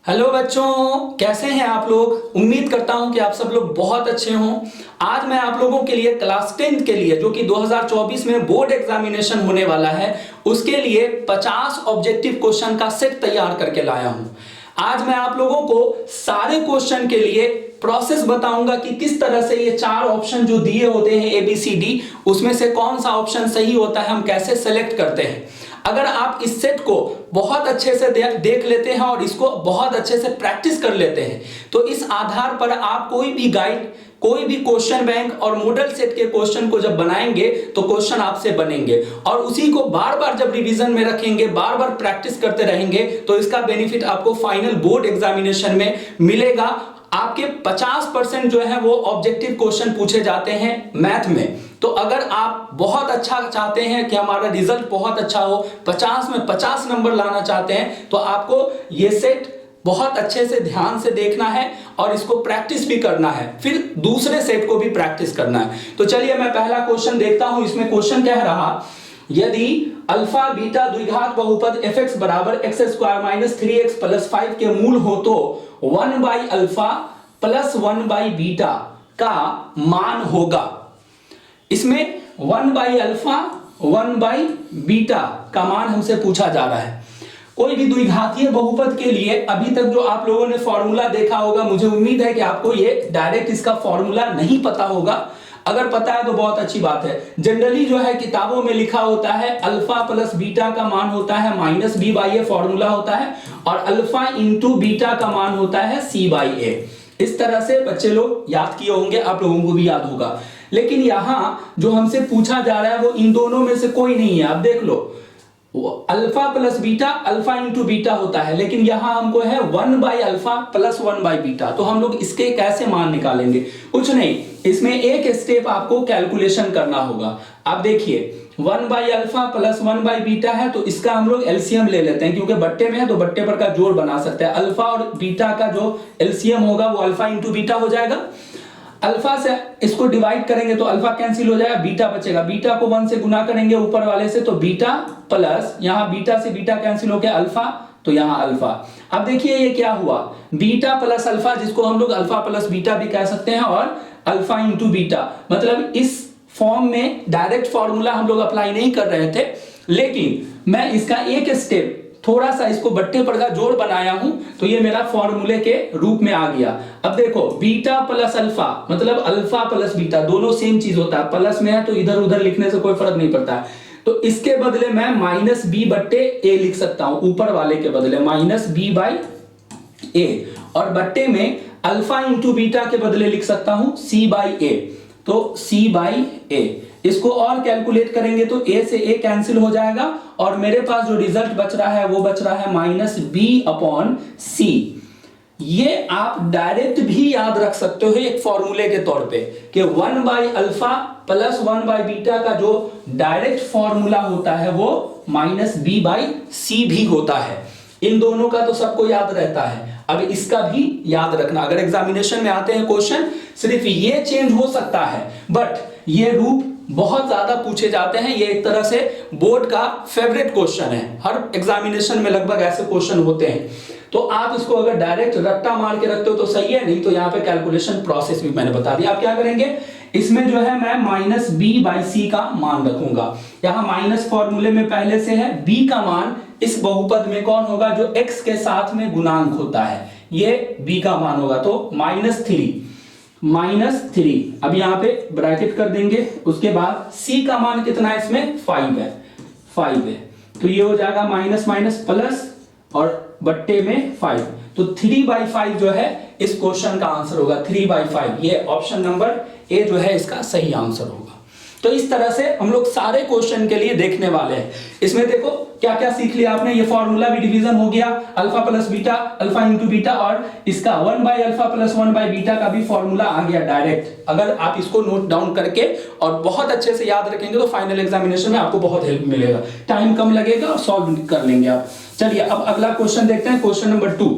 Hello बच्चों, कैसे हैं आप लोग। उम्मीद करता हूं कि आप सब लोग बहुत अच्छे हों। आज मैं आप लोगों के लिए क्लास 10th के लिए जो कि 2024 में बोर्ड एग्जामिनेशन होने वाला है उसके लिए 50 ऑब्जेक्टिव क्वेश्चन का सेट तैयार करके लाया हूं। आज मैं आप लोगों को सारे क्वेश्चन के लिए प्रोसेस बताऊंगा कि किस तरह से ये चार ऑप्शन जो दिए होते हैं ABCD, उसमें से कौन सा ऑप्शन सही होता है, हम कैसे सेलेक्ट करते हैं। अगर आप इस सेट को बहुत अच्छे से देख लेते हैं और इसको बहुत अच्छे से प्रैक्टिस कर लेते हैं तो इस आधार पर आप कोई भी गाइड, कोई भी क्वेश्चन बैंक और मॉडल सेट के क्वेश्चन को जब बनाएंगे तो क्वेश्चन आपसे बनेंगे और उसी को बार बार जब रिवीजन में रखेंगे, बार बार प्रैक्टिस करते रहेंगे तो इसका बेनिफिट आपको फाइनल बोर्ड एग्जामिनेशन में मिलेगा। आपके 50% जो है वो ऑब्जेक्टिव क्वेश्चन पूछे जाते हैं मैथ में। तो अगर आप बहुत अच्छा चाहते हैं कि हमारा रिजल्ट बहुत अच्छा हो, 50 में 50 नंबर लाना चाहते हैं तो आपको ये सेट बहुत अच्छे से ध्यान से देखना है और इसको प्रैक्टिस भी करना है, फिर दूसरे सेट को भी प्रैक्टिस करना है। तो चलिए मैं पहला क्वेश्चन देखता हूं। इसमें क्वेश्चन कह रहा, यदि अल्फा बीटा द्विघात बहुपद fx बराबर x square minus 3x plus 5 के मूल हो तो 1 by alpha plus 1 by beta का मान होगा। इसमें 1 बाई अल्फा 1 बाई बीटा का मान हमसे पूछा जा रहा है। कोई भी द्विघातीय बहुपद के लिए अभी तक जो आप लोगों ने फॉर्मूला देखा होगा, मुझे उम्मीद है कि आपको ये डायरेक्ट इसका फॉर्मूला नहीं पता होगा। अगर पता है तो बहुत अच्छी बात है। जनरली जो है किताबों में लिखा होता है अल्फा प्लस बीटा का मान होता है minus b by a, formula होता है, और अल्फा इंटू बीटा का मान होता है सी बाई ए। इस तरह से बच्चे लोग याद किए होंगे, आप लोगों को भी याद होगा। लेकिन यहां जो हमसे पूछा जा रहा है वो इन दोनों में से कोई नहीं है। आप देख लो, alpha plus beta alpha into beta होता है, लेकिन यहां हमको है 1 by alpha plus 1 by beta. तो हम लोग इसके कैसे मान निकालेंगे? कुछ नहीं, इसमें एक स्टेप आपको कैलकुलेशन करना होगा। आप देखिए 1 by alpha plus 1 by beta है तो इसका हम लोग एलसीएम ले लेते हैं, क्योंकि बट्टे में है तो बट्टे पर का जोड़ बना सकते हैं। अल्फा और बीटा का जो एलसीएम होगा वो अल्फा इंटू बीटा हो जाएगा। अल्फा से इसको डिवाइड करेंगे तो अल्फा कैंसिल हो जाएगा, बीटा बचेगा। बीटा को 1 से गुना करेंगे ऊपर वाले से तो बीटा प्लस, यहां बीटा से बीटा कैंसिल हो गया, अल्फा तो यहां अल्फा। अब देखिए ये क्या हुआ, बीटा प्लस अल्फा, जिसको हम लोग अल्फा प्लस बीटा भी कह सकते हैं, और अल्फा इंटू बीटा। मतलब इस फॉर्म में डायरेक्ट फॉर्मूला हम लोग अप्लाई नहीं कर रहे थे, लेकिन मैं इसका एक स्टेप थोड़ा सा इसको बट्टे पर का जोड़ बनाया हूं तो ये मेरा फॉर्मूले के रूप में आ गया। अब देखो बीटा प्लस अल्फा मतलब अल्फा प्लस बीटा, दोनों सेम चीज होता है। प्लस में है तो इधर उधर लिखने से कोई फर्क नहीं पड़ता है। तो इसके बदले मैं माइनस बी बट्टे ए लिख सकता हूं, ऊपर वाले के बदले माइनस बी बाई ए, और बट्टे में अल्फा इंटू बीटा के बदले लिख सकता हूं सी बाई ए, तो सी बाई ए। इसको और कैलकुलेट करेंगे तो a से a कैंसिल हो जाएगा और मेरे पास जो रिजल्ट बच रहा है वो बच रहा है माइनस बी अपॉन सी। ये आप डायरेक्ट भी याद रख सकते हो एक फॉर्मूले के तौर पे कि 1 by alpha plus 1 by beta का जो डायरेक्ट फॉर्मूला होता है वो माइनस बी बाई सी भी होता है। इन दोनों का तो सबको याद रहता है, अब इसका भी याद रखना। अगर एग्जामिनेशन में आते हैं क्वेश्चन, सिर्फ ये चेंज हो सकता है बट ये रूप बहुत ज्यादा पूछे जाते हैं। ये एक तरह से बोर्ड का फेवरेट क्वेश्चन है, हर एग्जामिनेशन में लगभग ऐसे क्वेश्चन होते हैं। तो आप इसको अगर डायरेक्ट रट्टा मार के रखते हो तो सही है, नहीं तो यहाँ पे कैलकुलेशन प्रोसेस भी मैंने बता दिया। आप क्या करेंगे, इसमें जो है मैं माइनस बी बाई सी का मान रखूंगा। यहाँ माइनस फॉर्मूले में पहले से है, बी का मान इस बहुपद में कौन होगा, जो एक्स के साथ में गुणांक होता है, ये बी का मान होगा। तो माइनस थ्री, अब यहां पे ब्रैकेट कर देंगे। उसके बाद c का मान कितना है, इसमें 5 है, तो ये हो जाएगा माइनस माइनस प्लस और बट्टे में 5, तो 3/5 जो है इस क्वेश्चन का आंसर होगा। 3/5 ये ऑप्शन नंबर ए जो है इसका सही आंसर होगा। तो इस तरह से हम लोग सारे क्वेश्चन के लिए देखने वाले हैं। इसमें देखो क्या क्या सीख लिया आपने, ये फॉर्मूला भी डिवीजन हो गया, alpha plus beta alpha into beta, और इसका 1 by alpha plus 1 by beta का भी फॉर्मूला आ गया डायरेक्ट। अगर आप इसको नोट डाउन करके और बहुत अच्छे से याद रखेंगे तो फाइनल एग्जामिनेशन में आपको बहुत हेल्प मिलेगा, टाइम कम लगेगा और सॉल्व कर लेंगे आप। चलिए अब अगला क्वेश्चन देखते हैं, क्वेश्चन नंबर 2।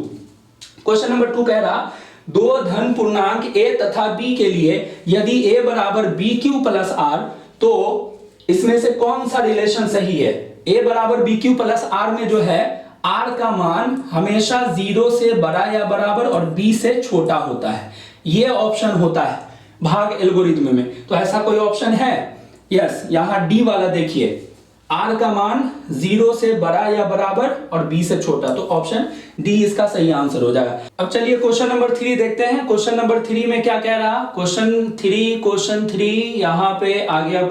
क्वेश्चन नंबर 2 कह रहा, दो धन पूर्णांक a तथा b के लिए यदि a बराबर bq प्लस r तो इसमें से कौन सा रिलेशन सही है। a बराबर bq प्लस r में जो है r का मान हमेशा 0 से बड़ा या बराबर और b से छोटा होता है, ये ऑप्शन होता है भाग एल्गोरिथ्म में। तो ऐसा कोई ऑप्शन है? यस, यहां डी वाला देखिए, r का मान 0 से बड़ा या बराबर और b से छोटा, तो ऑप्शन डी इसका सही आंसर हो जाएगा। अब चलिए क्वेश्चन नंबर 3 देखते हैं। क्वेश्चन नंबर 3 में क्या कह रहा? क्वेश्चन 3 यहां पे आ गया।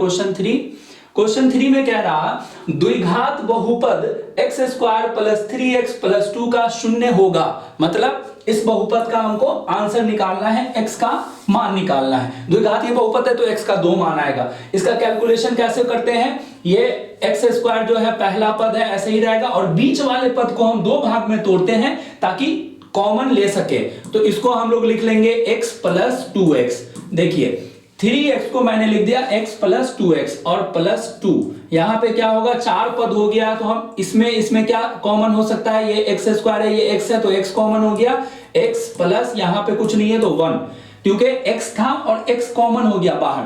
क्वेश्चन 3 में कह रहा द्विघात बहुपद x square plus 3x plus 2 का शून्य होगा। मतलब इस बहुपद का हमको आंसर निकालना है, x का मान निकालना है। द्विघातीय बहुपद है तो x का 2 मान आएगा। इसका कैलकुलेशन कैसे करते हैं? ये x स्क्वायर जो है पहला पद है, ऐसे ही रहेगा, और बीच वाले पद को हम 2 भाग में तोड़ते हैं ताकि कॉमन ले सके। तो इसको हम लोग लिख लेंगे x प्लस 2x। देखिए 3x को मैंने लिख दिया x प्लस 2x और प्लस 2। यहां पे क्या होगा, 4 पद हो गया, तो हम इसमें क्या कॉमन हो सकता है? ये x स्क्वायर है, ये x है, तो x कॉमन हो गया। x प्लस यहां पे कुछ नहीं है तो 1, क्योंकि x था और x कॉमन हो गया बाहर,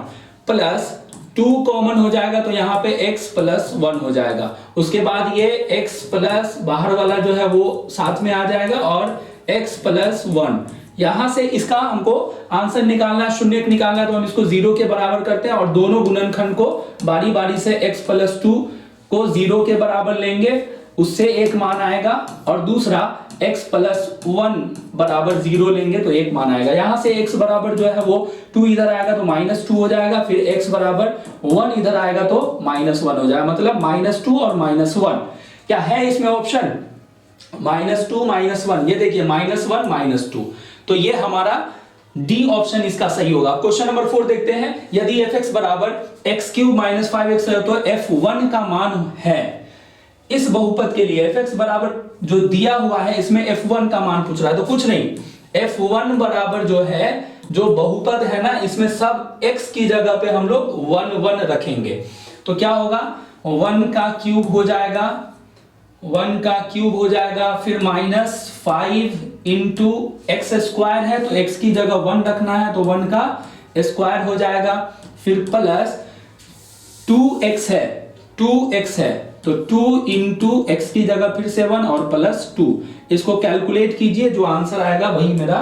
प्लस 2 कॉमन हो जाएगा, तो यहां पे x प्लस 1 हो जाएगा। उसके बाद ये x प्लस बाहर वाला जो है वो साथ में आ जाएगा और x प्लस 1। यहां से इसका हमको आंसर निकालना, शून्य निकालना, तो हम इसको 0 के बराबर करते हैं और दोनों गुणनखंड को बारी बारी से x प्लस 2 को 0 के बराबर लेंगे, उससे एक मान आएगा, और दूसरा x प्लस 1 बराबर 0 लेंगे तो एक मान आएगा। यहां से x बराबर जो है वो 2 इधर आएगा तो -2 हो जाएगा, फिर x बराबर 1 इधर आएगा तो -1 हो जाएगा। मतलब -2 और -1 क्या है इसमें ऑप्शन? -2 -1, ये देखिए -1 -2, तो ये हमारा डी ऑप्शन इसका सही होगा। क्वेश्चन नंबर 4 देखते हैं। यदि fx बराबर x³ - 5x है तो f1 का मान है। इस बहुपद के लिए fx बराबर जो दिया हुआ है, इसमें f1 का मान पूछ रहा है, तो कुछ नहीं, f1 बराबर जो है, जो बहुपद है ना, इसमें सब x की जगह पे हम लोग 1 1 रखेंगे, तो क्या होगा, 1 का क्यूब हो जाएगा, 1 का क्यूब हो जाएगा, फिर -5 इंटू एक्स स्क्वायर है तो x की जगह 1 रखना है तो 1 का स्क्वायर हो जाएगा, फिर प्लस 2x है तो 2 इंटू एक्स की जगह फिर से 1 और प्लस 2। इसको कैलकुलेट कीजिए, जो आंसर आएगा वही मेरा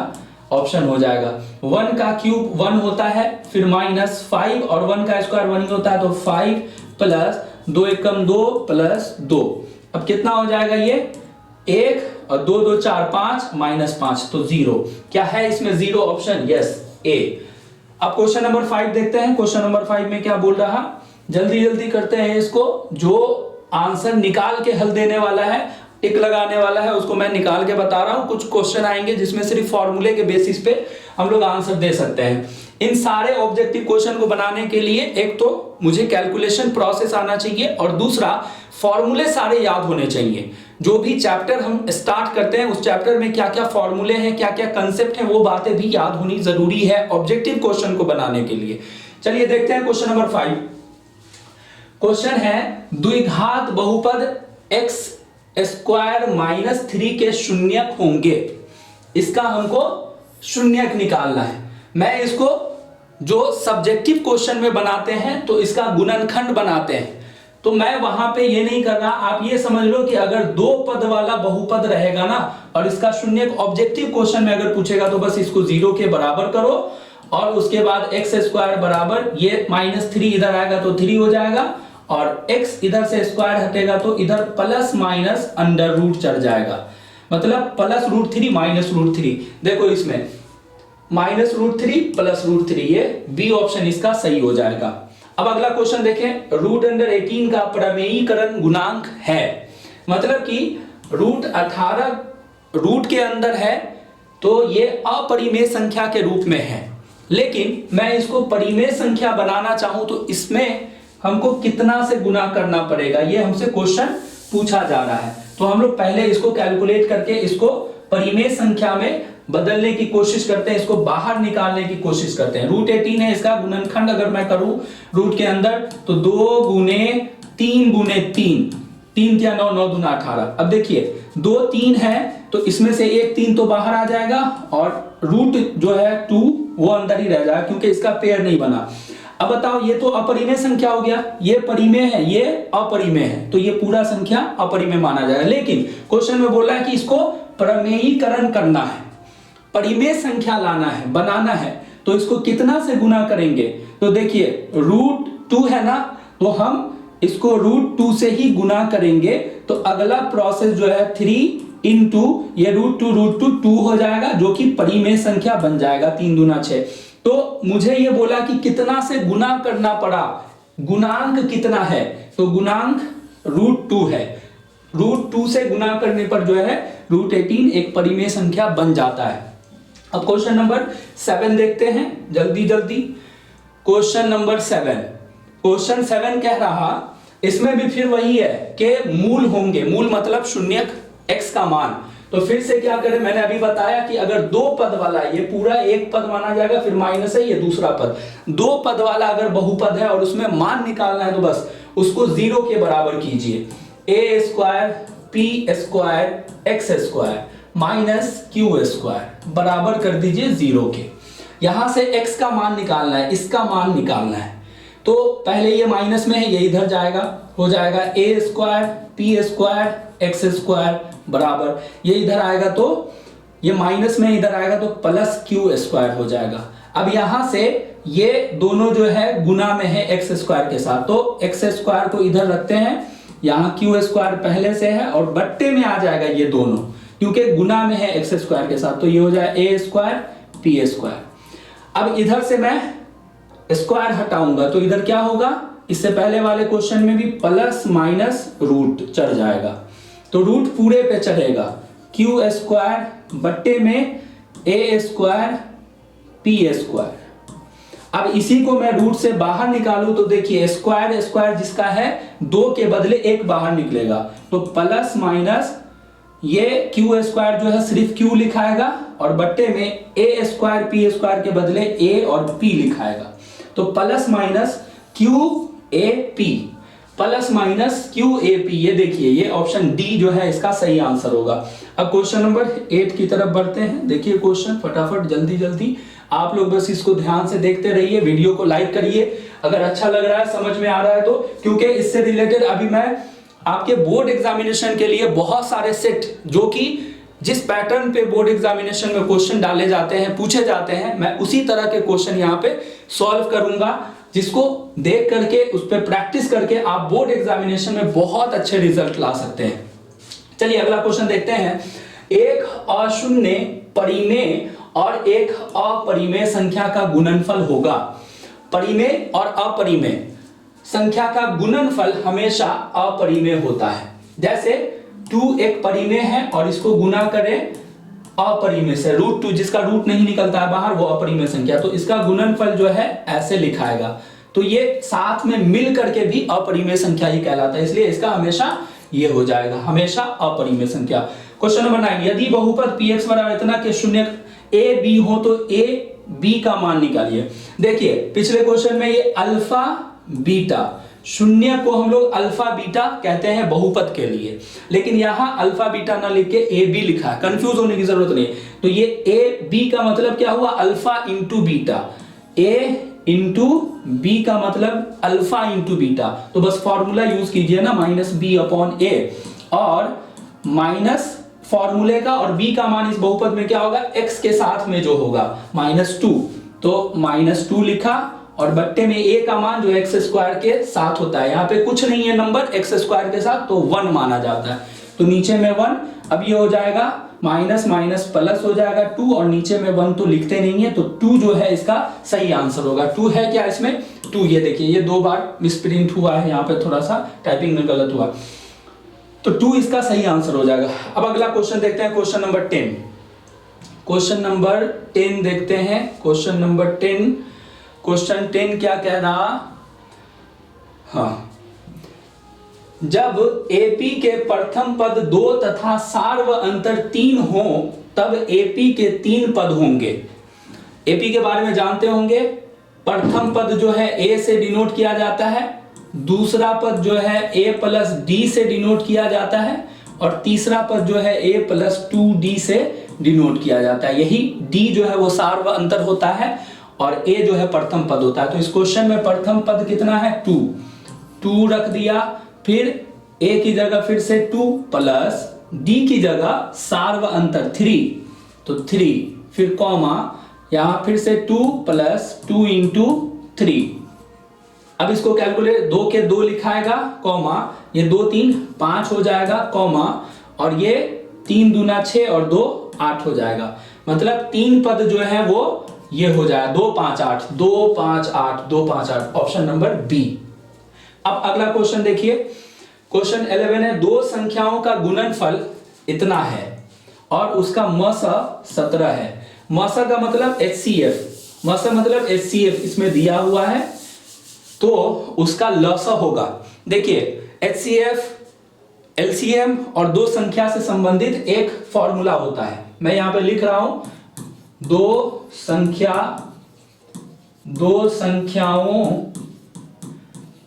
ऑप्शन हो जाएगा। 1 का क्यूब 1 होता है, फिर -5 और 1 का स्क्वायर 1 ही होता है, तो 5 प्लस 2 एकम 2 प्लस 2। अब कितना हो जाएगा ये 1 और 2 2 4 5 -5 तो 0। क्या है इसमें 0 ऑप्शन? यस, ए। अब क्वेश्चन नंबर 5 देखते हैं। क्वेश्चन नंबर 5 में क्या बोल रहा, जल्दी करते हैं इसको। जो आंसर निकाल के हल देने वाला है, टिक लगाने वाला है, उसको मैं निकाल के बता रहा हूं। कुछ क्वेश्चन आएंगे जिसमें सिर्फ फॉर्मूले के बेसिस पे हम लोग आंसर दे सकते हैं। इन सारे ऑब्जेक्टिव क्वेश्चन को बनाने के लिए एक तो मुझे कैलकुलेशन प्रोसेस आना चाहिए और दूसरा फॉर्मूले सारे याद होने चाहिए। जो भी चैप्टर हम स्टार्ट करते हैं उस चैप्टर में क्या क्या फॉर्मूले हैं, क्या क्या कंसेप्ट हैं, वो बातें भी याद होनी जरूरी है ऑब्जेक्टिव क्वेश्चन को बनाने के लिए। चलिए देखते हैं क्वेश्चन नंबर 5। क्वेश्चन है द्विघात बहुपद x स्क्वायर -3 के शून्यक होंगे। इसका हमको शून्यक निकालना है। मैं इसको जो सब्जेक्टिव क्वेश्चन में बनाते हैं तो इसका गुणनखंड बनाते हैं, तो मैं वहां पे ये नहीं कर रहा। आप ये समझ लो कि अगर 2 पद वाला बहुपद रहेगा ना और इसका शून्यक ऑब्जेक्टिव क्वेश्चन में अगर पूछेगा तो बस इसको 0 के बराबर करो और उसके बाद x स्क्वायर बराबर ये -3 इधर आएगा तो 3 हो जाएगा और x इधर से स्क्वायर हटेगा तो इधर प्लस माइनस अंडर रूट चढ़ जाएगा, मतलब +√3 -√3। देखो इसमें -√3 +√3, ये बी ऑप्शन इसका सही हो जाएगा। अब अगला क्वेश्चन देखें। √18 का प्रमेयीकरण गुणांक है, मतलब कि √18 रूट के अंदर है तो ये अपरिमेय संख्या के रूप में है, लेकिन मैं इसको परिमेय संख्या बनाना चाहूं तो इसमें हमको कितना से गुना करना पड़ेगा, ये हमसे क्वेश्चन पूछा जा रहा है। तो हम लोग पहले इसको कैलकुलेट करके इसको परिमेय संख्या में बदलने की कोशिश करते हैं, इसको बाहर निकालने की कोशिश करते हैं। √18 है, इसका गुणनखंड अगर मैं करूं रूट के अंदर तो 2 गुने 3 गुने 3, 3 क्या 9, 9 दूना 18। अब देखिए 2 3 है तो इसमें से एक 3 तो बाहर आ जाएगा और रूट जो है 2 वो अंदर ही रह जाएगा क्योंकि इसका पेयर नहीं बना। अब बताओ, ये तो अपरिमेय संख्या हो गया, ये परिमेय है, ये अपरिमेय है, तो ये पूरा संख्या अपरिमेय माना जाएगा। लेकिन क्वेश्चन में बोला है कि इसको प्रमेयीकरण करना है, परिमेय संख्या लाना है, बनाना है, तो इसको कितना से गुना करेंगे? तो देखिए √2 है ना, तो हम इसको √2 से ही गुना करेंगे। तो अगला प्रोसेस जो है 3 इंटू ये √2 2 हो जाएगा, जो कि परिमेय संख्या बन जाएगा, 3 दूना 6। तो मुझे ये बोला कि कितना से गुना करना पड़ा, गुणांक कितना है, तो गुणांक √2 है। √2 से गुना करने पर जो है √18 एक परिमेय संख्या बन जाता है। अब क्वेश्चन नंबर 7 देखते हैं जल्दी जल्दी। क्वेश्चन नंबर 7, क्वेश्चन 7 कह रहा, इसमें भी फिर वही है कि मूल होंगे, मूल मतलब शून्यक x का मान। तो फिर से क्या करें, मैंने अभी बताया कि अगर 2 पद वाला, ये पूरा एक पद माना जाएगा, फिर माइनस है ये दूसरा पद, 2 पद वाला अगर बहुपद है और उसमें मान निकालना है तो बस उसको 0 के बराबर कीजिए। a² p² x² minus q² बराबर कर दीजिए 0 के। यहां से x का मान निकालना है, इसका मान निकालना है। तो पहले ये माइनस में है, ये इधर जाएगा, हो जाएगा a² p² x² बराबर, ये इधर आएगा तो ये माइनस में इधर आएगा तो प्लस q² हो जाएगा। अब यहां से ये दोनों जो है गुना में है x² के साथ, तो x² को इधर रखते हैं, यहाँ q² पहले से है और बट्टे में आ जाएगा ये दोनों, क्योंकि गुना में है x² के साथ, तो ये हो जाए a² p²। अब इधर से मैं स्क्वायर हटाऊंगा तो इधर क्या होगा, इससे पहले वाले क्वेश्चन में भी प्लस माइनस रूट चढ़ जाएगा, तो रूट पूरे पे चढ़ेगा, q² बट्टे में a² p²। अब इसी को मैं रूट से बाहर निकालूं तो देखिए स्क्वायर स्क्वायर जिसका है 2 के बदले 1 बाहर निकलेगा, तो प्लस माइनस ये q² जो है सिर्फ q लिखाएगा और बट्टे में a² p² के बदले a और p लिखाएगा, तो plus minus QAP, plus minus QAP। ये देखिए ये ऑप्शन डी जो है इसका सही आंसर होगा। अब क्वेश्चन नंबर 8 की तरफ बढ़ते हैं। देखिए क्वेश्चन फटाफट जल्दी जल्दी, आप लोग बस इसको ध्यान से देखते रहिए, वीडियो को लाइक करिए अगर अच्छा लग रहा है, समझ में आ रहा है तो, क्योंकि इससे रिलेटेड अभी मैं आपके बोर्ड एग्जामिनेशन के लिए बहुत सारे सेट, जो कि जिस पैटर्न पे बोर्ड एग्जामिनेशन में क्वेश्चन डाले जाते हैं, पूछे जाते हैं, मैं उसी तरह के क्वेश्चन यहाँ पे सॉल्व करूंगा, जिसको देख करके उस पर प्रैक्टिस करके आप बोर्ड एग्जामिनेशन में बहुत अच्छे रिजल्ट ला सकते हैं। चलिए अगला क्वेश्चन देखते हैं। एक अशून्य परिमेय और एक अपरिमेय संख्या का गुणनफल होगा। परिमेय और अपरिमेय संख्या का गुणनफल हमेशा अपरिमेय होता है। जैसे 2 एक परिमेय है और इसको गुना करें अपरिमेय से, √2 जिसका रूट नहीं निकलता है बाहर, वो अपरिमेय संख्या, तो इसका गुणनफल जो है ऐसे लिखाएगा, तो ये साथ में मिल करके भी अपरिमेय संख्या ही कहलाता है, इसलिए इसका हमेशा ये हो जाएगा, हमेशा अपरिमेय संख्या। क्वेश्चन नंबर 9, यदि बहुपद px बराबर इतना के शून्य a b हो तो a b का मान निकालिए। देखिए पिछले क्वेश्चन में ये अल्फा बीटा, शून्य को हम लोग अल्फा बीटा कहते हैं बहुपद के लिए, लेकिन यहां अल्फा बीटा ना लिख के ए बी लिखा है, कंफ्यूज होने की जरूरत नहीं। तो ये ए बी का मतलब क्या हुआ, अल्फा इंटू बीटा, ए इंटू बी का मतलब अल्फा इंटू बीटा, तो बस फॉर्मूला यूज कीजिए ना, -b/a, और माइनस फॉर्मूले का और b का मान इस बहुपद में क्या होगा, x के साथ में जो होगा -2, तो -2 लिखा और बट्टे में a का मान जो x² के साथ होता है, यहाँ पे कुछ नहीं है नंबर x² के साथ, तो 1 माना जाता है, तो नीचे में 1, अब ये हो जाएगा माइनस माइनस प्लस हो जाएगा 2, और नीचे में 1 तो लिखते नहीं है, तो 2 जो है इसका सही आंसर होगा। 2 है क्या इसमें, 2, ये देखिए ये 2 बार मिसप्रिंट हुआ है, यहाँ पे थोड़ा सा टाइपिंग में गलत हुआ, तो 2 इसका सही आंसर हो जाएगा। अब अगला क्वेश्चन देखते हैं, क्वेश्चन नंबर 10। क्वेश्चन नंबर 10 देखते हैं, क्वेश्चन नंबर 10, क्वेश्चन 10 क्या कह रहा, हाँ, जब एपी के प्रथम पद 2 तथा सार व अंतर 3 हो तब एपी के 3 पद होंगे। एपी के बारे में जानते होंगे, प्रथम पद जो है ए से डिनोट किया जाता है, दूसरा पद जो है a प्लस डी से डिनोट किया जाता है, और तीसरा पद जो है a प्लस 2d से डिनोट किया जाता है। यही d जो है वो सार व अंतर होता है, और ए जो है प्रथम पद होता है। तो इस क्वेश्चन में प्रथम पद कितना है 2, 2 रख दिया, फिर ए की जगह फिर से 2 प्लस डी की जगह सार्व अंतर 3, तो 3, फिर कॉमा यहां फिर से 2 प्लस 2 इंटू 3। अब इसको कैलकुलेट 2 के 2 लिखाएगा, कॉमा ये 2 3 5 हो जाएगा, कॉमा और ये 3 दूना 6 और 2 8 हो जाएगा। मतलब 3 पद जो है वो ये हो जाएगा 2 5 8 2 5 8 2 5 8, ऑप्शन नंबर बी। अब अगला क्वेश्चन देखिए, क्वेश्चन 11 है, दो संख्याओं का गुणनफल इतना है और उसका मसा 17 है। मसा का मतलब HCF, मसा मतलब HCF इसमें दिया हुआ है, तो उसका लसा होगा। देखिए HCF, LCM और दो संख्या से संबंधित एक फॉर्मूला होता है। मैं यहां पे लिख रहा हूं, दो संख्याओं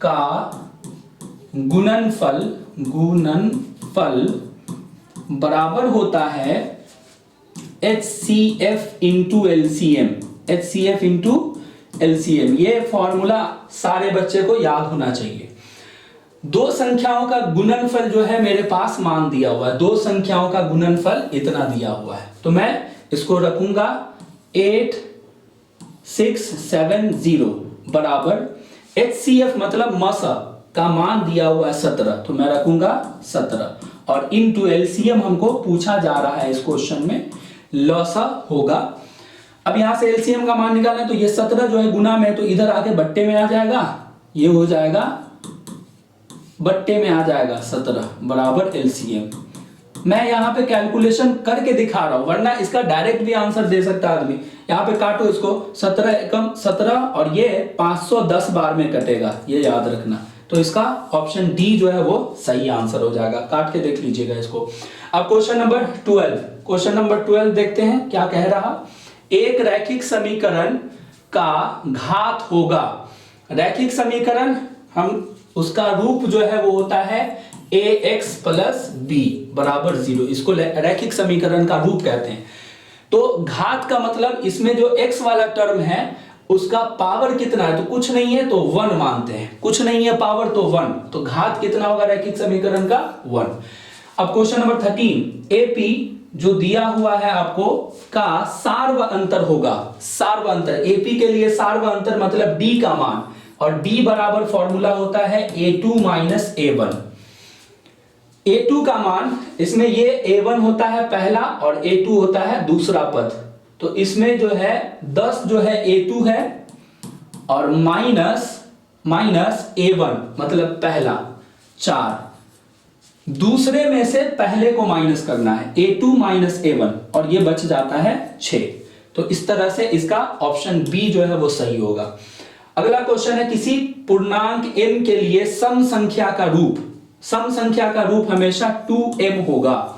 का गुणनफल बराबर होता है HCF into LCM, HCF into LCM। ये फॉर्मूला सारे बच्चे को याद होना चाहिए। दो संख्याओं का गुणनफल जो है मेरे पास मान दिया हुआ है, दो संख्याओं का गुणनफल इतना दिया हुआ है, तो मैं इसको रखूंगा 8670 बराबर HCF मतलब मसा का मान दिया हुआ है 17, तो मैं रखूंगा 17 और इनटू LCM हमको पूछा जा रहा है इस क्वेश्चन में, लसा होगा। अब यहां से LCM का मान निकालना है, तो ये 17 जो है गुना में, तो इधर आके बट्टे में आ जाएगा, ये हो जाएगा बट्टे में आ जाएगा 17 बराबर LCM। मैं यहाँ पे कैलकुलेशन करके दिखा रहा हूं, वरना इसका डायरेक्ट भी आंसर दे सकता है आदमी। यहाँ पे काटो इसको, 17 एकम 17 और ये 510 बार में कटेगा, ये याद रखना। तो इसका ऑप्शन डी जो है वो सही आंसर हो जाएगा, काट के देख लीजिएगा इसको। अब क्वेश्चन नंबर 12, क्वेश्चन नंबर 12 देखते हैं क्या कह रहा। एक रैखिक समीकरण का घात होगा, रैखिक समीकरण हम उसका रूप जो है वो होता है ax प्लस बी बराबर 0, इसको रैखिक समीकरण का रूप कहते हैं। तो घात का मतलब इसमें जो x वाला टर्म है उसका पावर कितना है, तो कुछ नहीं है तो 1 मानते हैं, कुछ नहीं है पावर तो 1, तो घात कितना होगा रैखिक समीकरण का 1। अब क्वेश्चन नंबर 13, AP जो दिया हुआ है आपको का सार्व अंतर होगा, सार्व अंतर, AP के लिए सार्व अंतर मतलब D का मान, और D बराबर फॉर्मूला होता है A2 माइनस A1। A2 का मान, इसमें ये A1 होता है पहला और A2 होता है दूसरा पद, तो इसमें जो है 10 जो है A2 है और माइनस A1 मतलब पहला 4, दूसरे में से पहले को माइनस करना है, A2 माइनस A1 और ये बच जाता है 6। तो इस तरह से इसका ऑप्शन बी जो है वो सही होगा। अगला क्वेश्चन है, किसी पूर्णांक m के लिए सम संख्या का रूप, सम संख्या का रूप हमेशा 2m होगा।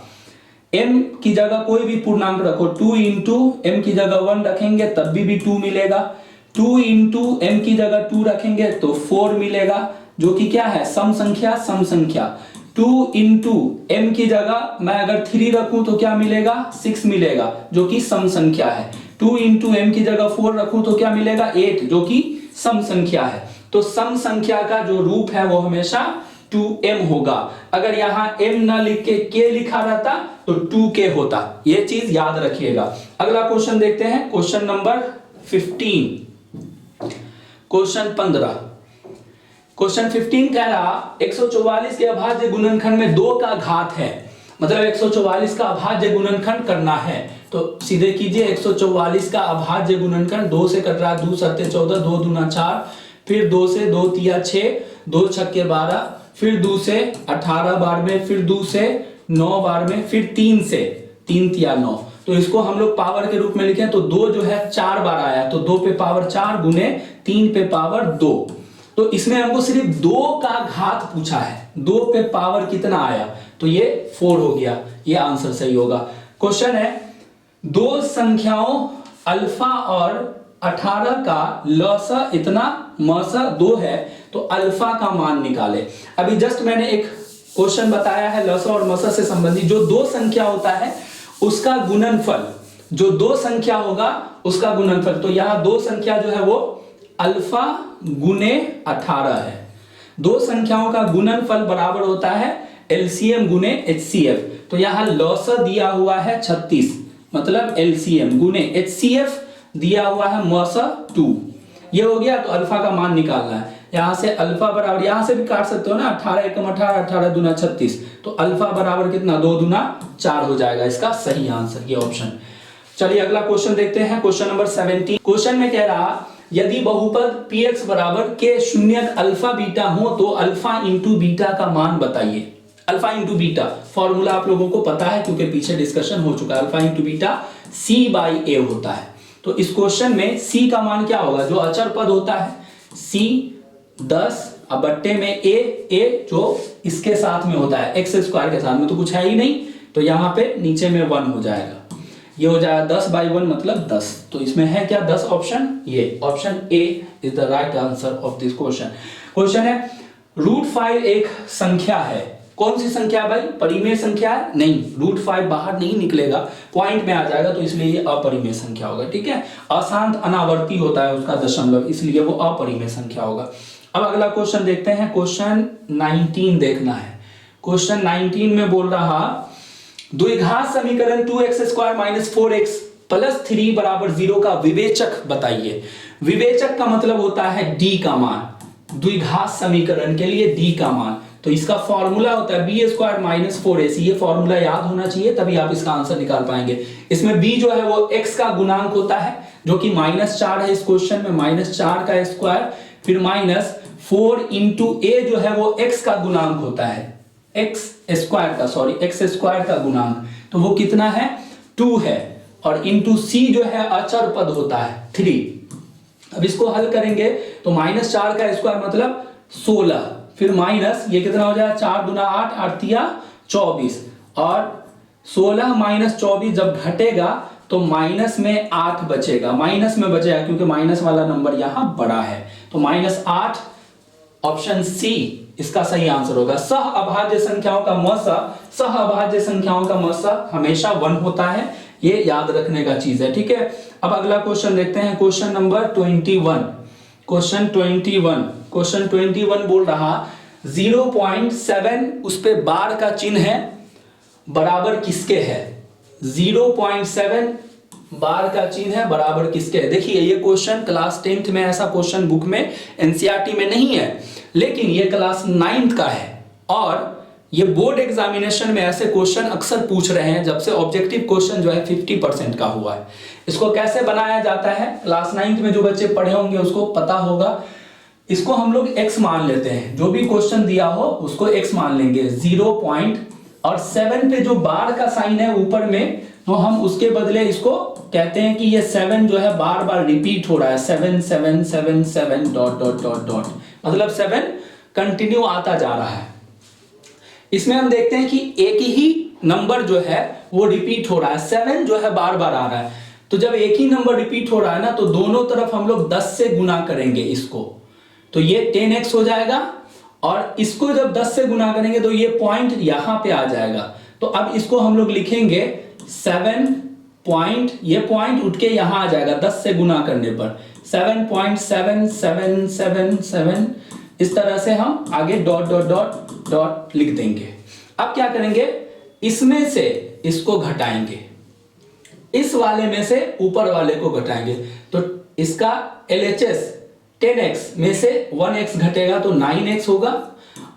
m की जगह कोई भी पूर्णांक रखो, 2 इंटू m की जगह 1 रखेंगे तब भी 2 मिलेगा, 2 इंटू m की जगह 2 रखेंगे तो 4 मिलेगा, जो कि क्या है सम संख्या, सम संख्या। 2 इंटू m की जगह मैं अगर 3 रखूं तो क्या मिलेगा 6 मिलेगा, जो कि सम संख्या है। 2 इंटू m की जगह 4 रखूं तो क्या मिलेगा 8, जो कि सम संख्या है। तो सम संख्या का जो रूप है वो हमेशा 2m होगा। अगर यहां m ना लिख के k लिखा रहता तो 2k होता, ये चीज याद रखिएगा। अगला क्वेश्चन देखते हैं, क्वेश्चन नंबर 15, क्वेश्चन 15, क्वेश्चन 15 कह रहा 144 के अभाज्य गुणनखंड में 2 का घात है, मतलब 144 का अभाज्य गुणनखंड करना है। तो सीधे कीजिए, 144 का अभाज्य गुणनखंड 2 से कट रहा है, 2 7 14, 2 दूना 4, फिर 2 से 2 तिया 6, 2 छक्के 12, फिर 2 से 18 बार में, फिर 2 से 9 बार में, फिर 3 से 3 तिया 9। तो इसको हम लोग पावर के रूप में लिखें तो 2 जो है 4 बार आया, तो 2 पे पावर 4 गुने 3 पे पावर 2। तो इसमें हमको सिर्फ 2 का घात पूछा है, 2 पे पावर कितना आया, तो ये 4 हो गया, ये आंसर सही होगा। क्वेश्चन है, दो संख्याओं अल्फा और 18 का लसा इतना मसा 2 है, तो अल्फा का मान निकाले। अभी जस्ट मैंने एक क्वेश्चन बताया है लसा और मसा से संबंधित, जो दो संख्या होता है उसका गुणनफल, जो दो संख्या होगा उसका गुणनफल। तो यहां दो संख्या जो है वो अल्फा गुने 18 है। दो संख्याओं का गुणनफल बराबर होता है एलसीएम गुने एचसीएफ। तो यहां लॉसा दिया हुआ है 36, मतलब एलसीएम गुने एचसीएफ दिया हुआ है मौसा 2। ये हो गया। तो अल्फा का मान निकालना है। यहां से अल्फा बराबर, यहां से भी काट सकते हो ना, 18 एकम 18, 18 दूना 36। तो अल्फा बराबर कितना, 2 दूना 4 हो जाएगा इसका सही आंसर, ये ऑप्शन। चलिए अगला क्वेश्चन देखते हैं, क्वेश्चन नंबर 17। क्वेश्चन में कह रहा यदि बहुपद px बराबर के शून्यक अल्फा बीटा हो तो अल्फा इंटू बीटा का मान बताइए। अल्फा इंटू बीटा फॉर्मूला आप लोगों को पता है क्योंकि पीछे डिस्कशन हो चुका है। Alpha into beta c by a होता है। तो इस क्वेश्चन में c का मान क्या होगा, जो अचर पद होता है c 10 अब बट्टे में a जो इसके साथ में होता है x स्क्वायर के साथ में, तो कुछ है ही नहीं, तो यहाँ पे नीचे में 1 हो जाएगा। ये हो जाएगा 10 बाई 1 मतलब 10। तो इसमें है क्या 10 ऑप्शन, ये option A is the right answer of this question. Question है √5 एक संख्या है। कौन सी संख्या भाई, परिमेय संख्या है? नहीं, √5 बाहर नहीं निकलेगा, पॉइंट में आ जाएगा, तो इसलिए ये अपरिमेय संख्या होगा। ठीक है, अशांत अनावर्ती होता है उसका दशमलव, इसलिए वो अपरिमेय संख्या होगा। अब अगला क्वेश्चन देखते हैं, क्वेश्चन 19 देखना है। क्वेश्चन 19 में बोल रहा द्विघात समीकरण 2x² - 4x + 3 = 0 का विवेचक बताइए। विवेचक का मतलब होता है d का मान। द्विघात समीकरण के लिए d का मान, तो इसका फॉर्मूला होता है b² - 4ac। ये फॉर्मूला याद होना चाहिए, तभी आप इसका आंसर निकाल पाएंगे। इसमें b जो है वो x का गुणांक होता है, जो कि -4 है इस क्वेश्चन में, -4 का स्क्वायर, फिर -4 × a जो है वो x का गुणांक होता है, x स्क्वायर का गुणांक, तो वो कितना है 2 है, और इंटू c जो है अचर पद होता है 3। अब इसको हल करेंगे तो -4 का स्क्वायर मतलब 16, फिर माइनस ये कितना हो जाएगा 4 दूना 8, 8 या 24, और 16 - 24 जब घटेगा तो माइनस में 8 बचेगा, माइनस में बचेगा क्योंकि माइनस वाला नंबर यहां बड़ा है, तो -8 ऑप्शन सी इसका सही आंसर होगा। सह अभाज्य संख्याओं का मौसा हमेशा 1 होता है, ये याद रखने का चीज है। ठीक है, अब अगला क्वेश्चन देखते हैं, क्वेश्चन नंबर 21। क्वेश्चन 21 बोल रहा 0.7 उस पे बार का चिन्ह है, बराबर किसके है। 0.7 बार का चिन्ह है, बराबर किसके है। देखिए ये क्वेश्चन क्लास 10th में, ऐसा क्वेश्चन बुक में एनसीईआरटी में नहीं है, लेकिन ये क्लास 9th का है, और ये बोर्ड एग्जामिनेशन में ऐसे क्वेश्चन अक्सर पूछ रहे हैं जब से ऑब्जेक्टिव क्वेश्चन जो है 50% का हुआ है। इसको कैसे बनाया जाता है, क्लास 9th में जो बच्चे पढ़े होंगे उसको पता होगा। इसको हम लोग x मान लेते हैं, जो भी क्वेश्चन दिया हो उसको x मान लेंगे। 0.7 पे जो बार का साइन है ऊपर में, तो हम उसके बदले इसको कहते हैं कि ये 7 जो है बार बार रिपीट हो रहा है, 7 7 7 7 ... मतलब 7 कंटिन्यू आता जा रहा है। इसमें हम देखते हैं कि एक ही नंबर जो है वो रिपीट हो रहा है, 7 जो है बार बार आ रहा है। तो जब एक ही नंबर रिपीट हो रहा है ना, तो दोनों तरफ हम लोग 10 से गुना करेंगे इसको, तो ये 10x हो जाएगा, और इसको जब 10 से गुना करेंगे तो ये पॉइंट यहां पे आ जाएगा। तो अब इसको हम लोग लिखेंगे 7 पॉइंट, ये पॉइंट उठ के यहां आ जाएगा 10 से गुना करने पर, 7.77777, इस तरह से हम आगे ... लिख देंगे। अब क्या करेंगे, इसमें से इसको घटाएंगे, इस वाले में से ऊपर वाले को घटाएंगे, तो इसका LHS 10x में से 1x घटेगा तो 9x होगा,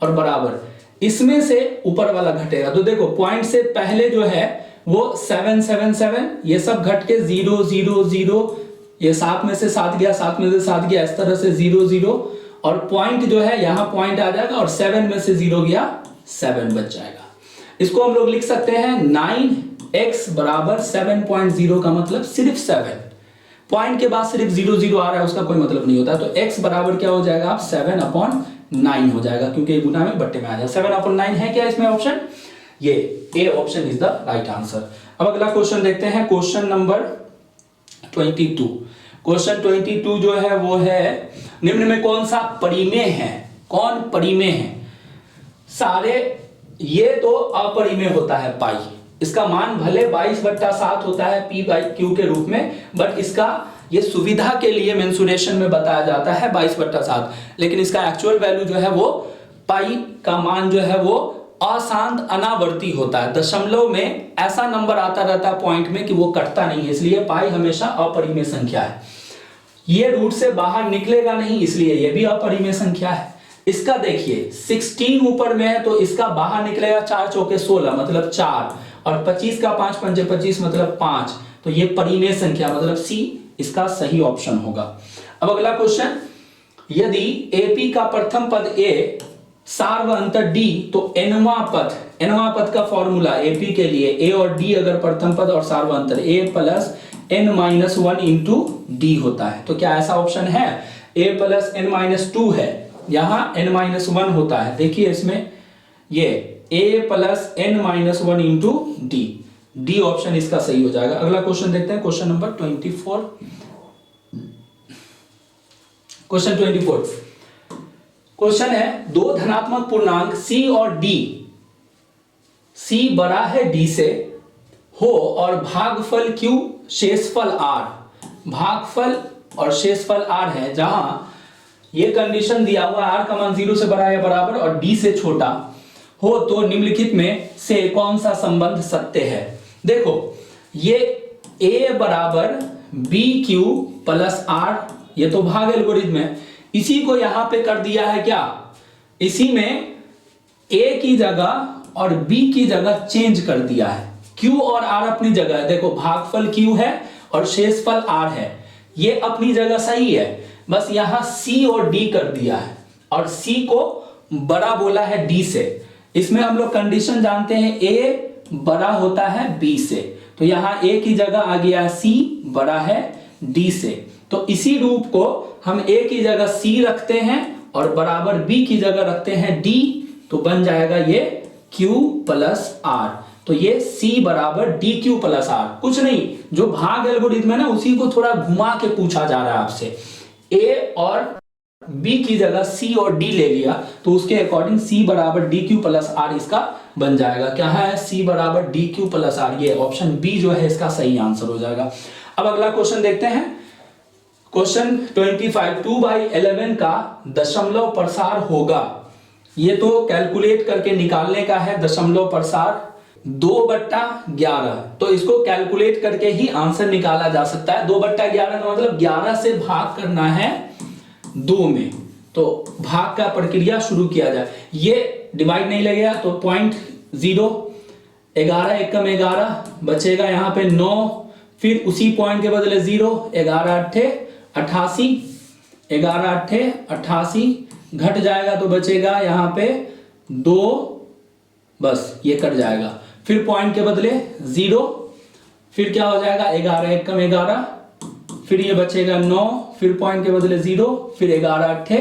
और बराबर इसमें से ऊपर वाला घटेगा, तो देखो पॉइंट से पहले जो है वो 7 7 7, ये सब घट के 0 0 0, ये 7 में से 7 गया, 7 में से 7 गया, इस तरह से 0 0, और पॉइंट जो है यहां पॉइंट आ जाएगा, और 7 में से 0 गया, 7 बच जाएगा। इसको हम लोग लिख सकते हैं 9x बराबर 7.0 का मतलब सिर्फ 7, पॉइंट के बाद सिर्फ 0 0 आ रहा है, उसका कोई मतलब नहीं होता। तो x बराबर क्या हो जाएगा, आप 7/9 हो जाएगा, क्योंकि ये गुना में बट्टे में आ जाएगा। 7/9 है क्या इसमें ऑप्शन, ये A option is the right answer. अब अगला क्वेश्चन देखते हैं, क्वेश्चन नंबर 22। क्वेश्चन 22 जो है वो है निम्न में कौन सा परिमेय है, कौन परिमेय है। सारे, ये तो अपरिमेय होता है पाई, इसका मान भले 22/7 होता है P/Q के रूप में, बट इसका ये सुविधा के लिए मेंसुरेशन में बताया जाता है 22/7, लेकिन इसका एक्चुअल वैल्यू जो है वो पाई का मान जो है वो अशांत अनावर्ती होता है। दशमलव में ऐसा नंबर आता रहता है पॉइंट में कि वो कटता नहीं है, इसलिए पाई हमेशा अपरिमेय संख्या है। ये रूट से बाहर निकलेगा नहीं, इसलिए ये भी अपरिमेय संख्या है। इसका देखिए 16 ऊपर में है तो इसका बाहर निकलेगा 4 चौके 16 मतलब 4, और 25 का 5 पंजे 25 मतलब 5, तो ये परिमेय संख्या मतलब सी इसका सही ऑप्शन होगा। अब अगला क्वेश्चन, यदि एपी का प्रथम पद ए सार व अंतर डी, तो एनवा पद का फॉर्मूला एपी के लिए ए और डी अगर प्रथम पद और सार व अंतर ए प्लस n-1 इंटू डी होता है, तो क्या ऐसा ऑप्शन है? a प्लस n-2 है, यहां n-1 होता है। देखिए इसमें ये a plus n-1 into D option इसका सही हो जाएगा। अगला क्वेश्चन देखते हैं, क्वेश्चन नंबर 24। क्वेश्चन है दो धनात्मक पूर्णांक c और d, c बड़ा है d से हो और भागफल q शेषफल r, भागफल और शेषफल r है, जहां ये कंडीशन दिया हुआ r का मान 0 से बड़ा या बराबर और d से छोटा हो, तो निम्नलिखित में से कौन सा संबंध सत्य है? देखो ये a बराबर bq प्लस r, ये तो भाग एल्गोरिथम है, इसी को यहां पे कर दिया है क्या, इसी में a की जगह और b की जगह चेंज कर दिया है। q और r अपनी जगह है, देखो भागफल q है और शेषफल r है, ये अपनी जगह सही है, बस यहां c और d कर दिया है और c को बड़ा बोला है d से। इसमें हम लोग कंडीशन जानते हैं a बड़ा होता है b से, तो यहां a की जगह आ गया है c बड़ा है d से, तो इसी रूप को हम a की जगह c रखते हैं और बराबर b की जगह रखते हैं d, तो बन जाएगा ये q प्लस r, तो ये c बराबर dq प्लस r। कुछ नहीं, जो भाग एल्गोरिथम है ना उसी को थोड़ा घुमा के पूछा जा रहा है आपसे, a और b की जगह c और d ले लिया, तो उसके अकॉर्डिंग c बराबर dq प्लस r इसका बन जाएगा। क्या है? c बराबर dq प्लस r, ये ऑप्शन बी जो है इसका सही आंसर हो जाएगा। अब अगला क्वेश्चन देखते हैं, क्वेश्चन 25, 2/11 का दशमलव प्रसार होगा, ये तो कैलकुलेट करके निकालने का है। दशमलव प्रसार 2/11, तो इसको कैलकुलेट करके ही आंसर निकाला जा सकता है। 2/11 का मतलब 11 से भाग करना है 2 में, तो भाग का प्रक्रिया शुरू किया जाए। ये डिवाइड नहीं लगेगा तो 0.0, 11 एकम 11 बचेगा यहाँ पे 9, फिर उसी पॉइंट के बदले 0, 11 8 88, 11 8 88 घट जाएगा तो बचेगा यहाँ पे 2, बस ये कट जाएगा, फिर पॉइंट के बदले 0, फिर क्या हो जाएगा 11 एकम 11, फिर ये बचेगा 9, फिर पॉइंट के बदले 0, फिर 11 8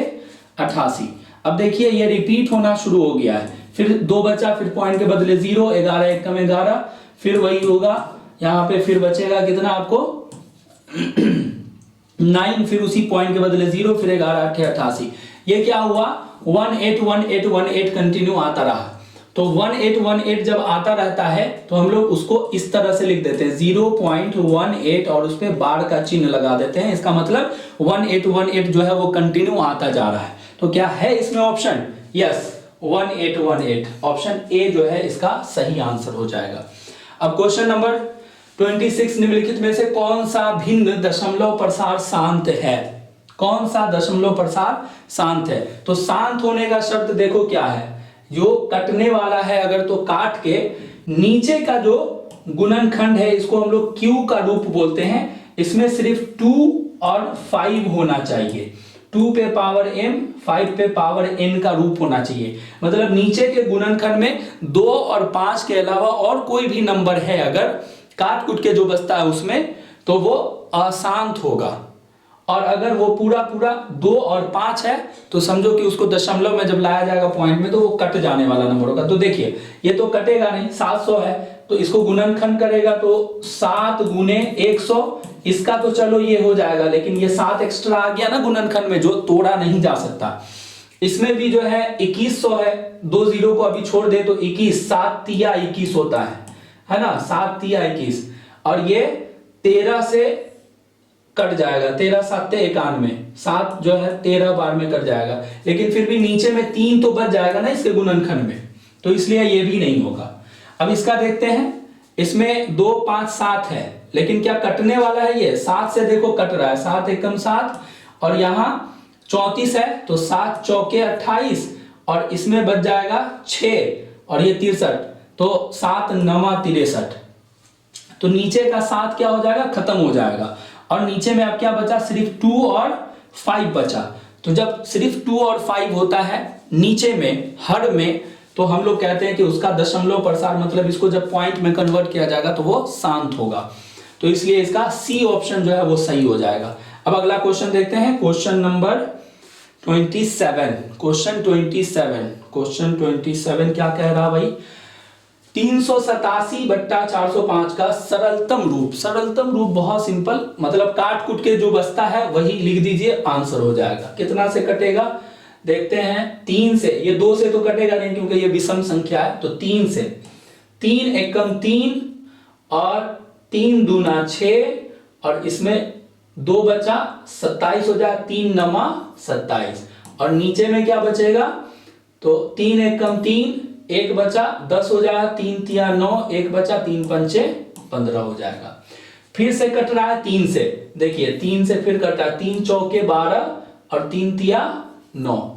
88। अब देखिए ये रिपीट होना शुरू हो गया है, फिर 2 बचा, फिर पॉइंट के बदले 0, 11 एकम 11, फिर वही होगा यहाँ पे, फिर बचेगा कितना आपको 9, फिर उसी पॉइंट के बदले 0, फिर 11 8 88। ये क्या हुआ 181818 कंटिन्यू आता रहा, तो 1818 जब आता रहता है तो हम लोग उसको इस तरह से लिख देते हैं 0.18 और उस पे बार का चिन्ह लगा देते हैं, इसका मतलब 1818 जो है वो कंटिन्यू आता जा रहा है। तो क्या है इसमें ऑप्शन? यस, 1818 ऑप्शन ए जो है इसका सही आंसर हो जाएगा। अब क्वेश्चन नंबर 26, निम्नलिखित में से कौन सा भिन्न दशमलव प्रसार शांत है? कौन सा दशमलव प्रसार शांत है? तो शांत होने का शर्त देखो क्या है, जो कटने वाला है अगर तो काट के नीचे का जो गुणनखंड है इसको हम लोग q का रूप बोलते हैं, इसमें सिर्फ 2 और 5 होना चाहिए, 2 पे पावर m 5 पे पावर n का रूप होना चाहिए। मतलब नीचे के गुणनखंड में 2 और 5 के अलावा और कोई भी नंबर है अगर काट कुट के जो बचता है उसमें, तो वो अशांत होगा, और अगर वो पूरा 2 और 5 है तो समझो कि उसको दशमलव में जब लाया जाएगा पॉइंट में तो वो कट जाने वाला नंबर होगा। तो देखिए ये तो कटेगा नहीं, 700 है तो इसको गुणनखंड करेगा तो 7 गुने 100, इसका तो चलो ये हो जाएगा, लेकिन ये 7 एक्स्ट्रा आ गया ना गुणनखंड में, जो तोड़ा नहीं जा सकता। इसमें भी जो है 2100 है, 2 0 को अभी छोड़ दे तो 21, 7 तिया 21 होता है, है ना, 7 तिया 21, और ये 13 से कट जाएगा, 13 7 91, 7 जो है 13 बार में कट जाएगा, लेकिन फिर भी नीचे में 3 तो बच जाएगा ना इसके गुणनखंड में, तो इसलिए ये भी नहीं होगा। अब इसका देखते हैं, इसमें 2 5 7 है, लेकिन क्या कटने वाला है ये? 7 से देखो कट रहा है, 7 एकम 7, और यहाँ 34 है तो 7 चौके 28, और इसमें बच जाएगा 6 और ये 63, तो 7 9 63, तो नीचे का 7 क्या हो जाएगा? खत्म हो जाएगा, और नीचे में अब क्या बचा? सिर्फ 2 और 5 बचा। तो जब सिर्फ 2 और 5 होता है नीचे में हर में, तो हम लोग कहते हैं कि उसका दशमलव प्रसार, मतलब इसको जब पॉइंट में कन्वर्ट किया जाएगा तो वो शांत होगा, तो इसलिए इसका सी ऑप्शन जो है वो सही हो जाएगा। अब अगला क्वेश्चन देखते हैं, क्वेश्चन नंबर 27। क्वेश्चन 27 क्या कह रहा भाई? 387/405 का सरलतम रूप। सरलतम रूप बहुत सिंपल, मतलब काट कुट के जो बचता है वही लिख दीजिए, आंसर हो जाएगा। कितना से कटेगा देखते हैं, 3 से, ये 2 से तो कटेगा नहीं क्योंकि ये विषम संख्या है, तो 3 से, 3 एकम 3 और 3 दूना 6, और इसमें 2 बचा, 27 हो जाए, 3 9 27, और नीचे में क्या बचेगा? तो 3 एकम 3, 1 बचा, 10 हो जाएगा, 3 तिया 9, 1 बचा, 3 पंचे 15 हो जाएगा। फिर से कट रहा है 3 से, देखिए 3 से फिर कटा, 3 चौके 12 और 3 तिया 9,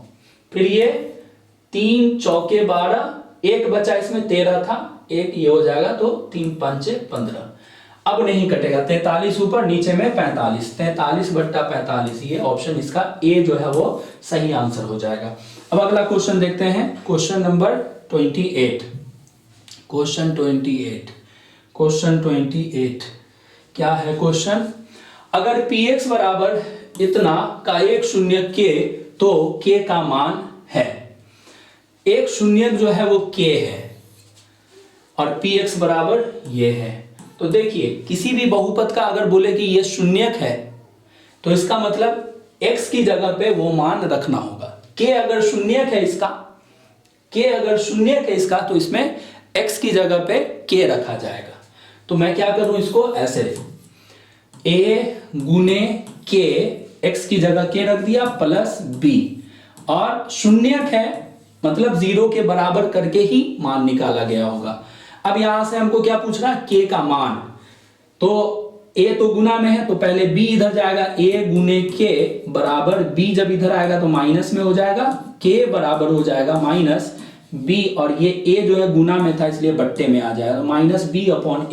फिर ये 3 चौके 12, 1 बचा, इसमें 13 था, 1 ये हो जाएगा, तो 3 पंचे 15। अब नहीं कटेगा, 43 ऊपर, नीचे में 45, 43/45, ये ऑप्शन इसका ए जो है वो सही आंसर हो जाएगा। अब अगला क्वेश्चन देखते हैं, क्वेश्चन नंबर 28। क्वेश्चन 28 क्या है क्वेश्चन? अगर px बराबर इतना का एक शून्य k, तो k का मान है, एक शून्य जो है वो k है, और px बराबर ये है। तो देखिए किसी भी बहुपद का अगर बोले कि ये शून्यक है, तो इसका मतलब x की जगह पे वो मान रखना होगा। k अगर शून्यक है इसका, तो इसमें x की जगह पे k रखा जाएगा। तो मैं क्या करूं इसको ऐसे, a गुने k, x की जगह k रख दिया, प्लस b, और शून्यक है मतलब 0 के बराबर करके ही मान निकाला गया होगा। अब यहां से हमको क्या पूछ रहा है? k का मान, तो a तो गुना में है, तो पहले b इधर जाएगा, a गुने k बराबर b, जब इधर आएगा तो माइनस में हो जाएगा, k बराबर हो जाएगा माइनस b, और ये a जो है गुना में था इसलिए बट्टे में आ जाएगा, minus b upon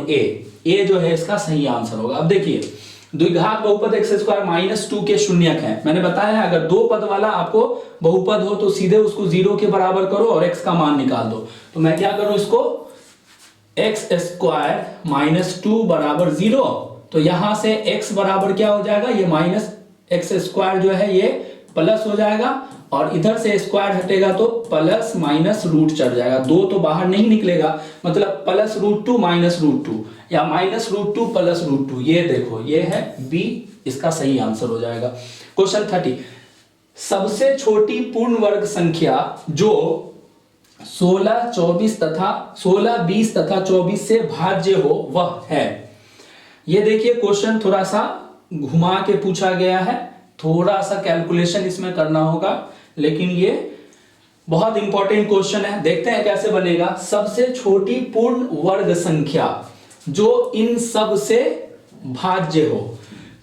a, a जो है इसका सही आंसर होगा। अब देखिए द्विघात बहुपद x² माइनस 2 के शून्यक है। मैंने बताया अगर दो पद वाला आपको बहुपद हो तो सीधे उसको 0 के बराबर करो और x का मान निकाल दो। तो मैं क्या करूं, इसको x² माइनस 2 बराबर 0, तो यहां से x बराबर क्या हो जाएगा, ये माइनस x² जो है ये प्लस हो जाएगा, और इधर से स्क्वायर हटेगा तो प्लस माइनस रूट चढ़ जाएगा, 2 तो बाहर नहीं निकलेगा, मतलब प्लस √2 माइनस √2 या माइनस √2 प्लस √2, ये देखो ये है बी, इसका सही आंसर हो जाएगा। क्वेश्चन 30, सबसे छोटी पूर्ण वर्ग संख्या जो 16 20 तथा 24 से भाज्य हो वह है। ये देखिए क्वेश्चन थोड़ा सा घुमा के पूछा गया है, थोड़ा सा कैलकुलेशन इसमें करना होगा, लेकिन ये बहुत इंपॉर्टेंट क्वेश्चन है। देखते हैं कैसे बनेगा। सबसे छोटी पूर्ण वर्ग संख्या जो इन सब से भाज्य हो,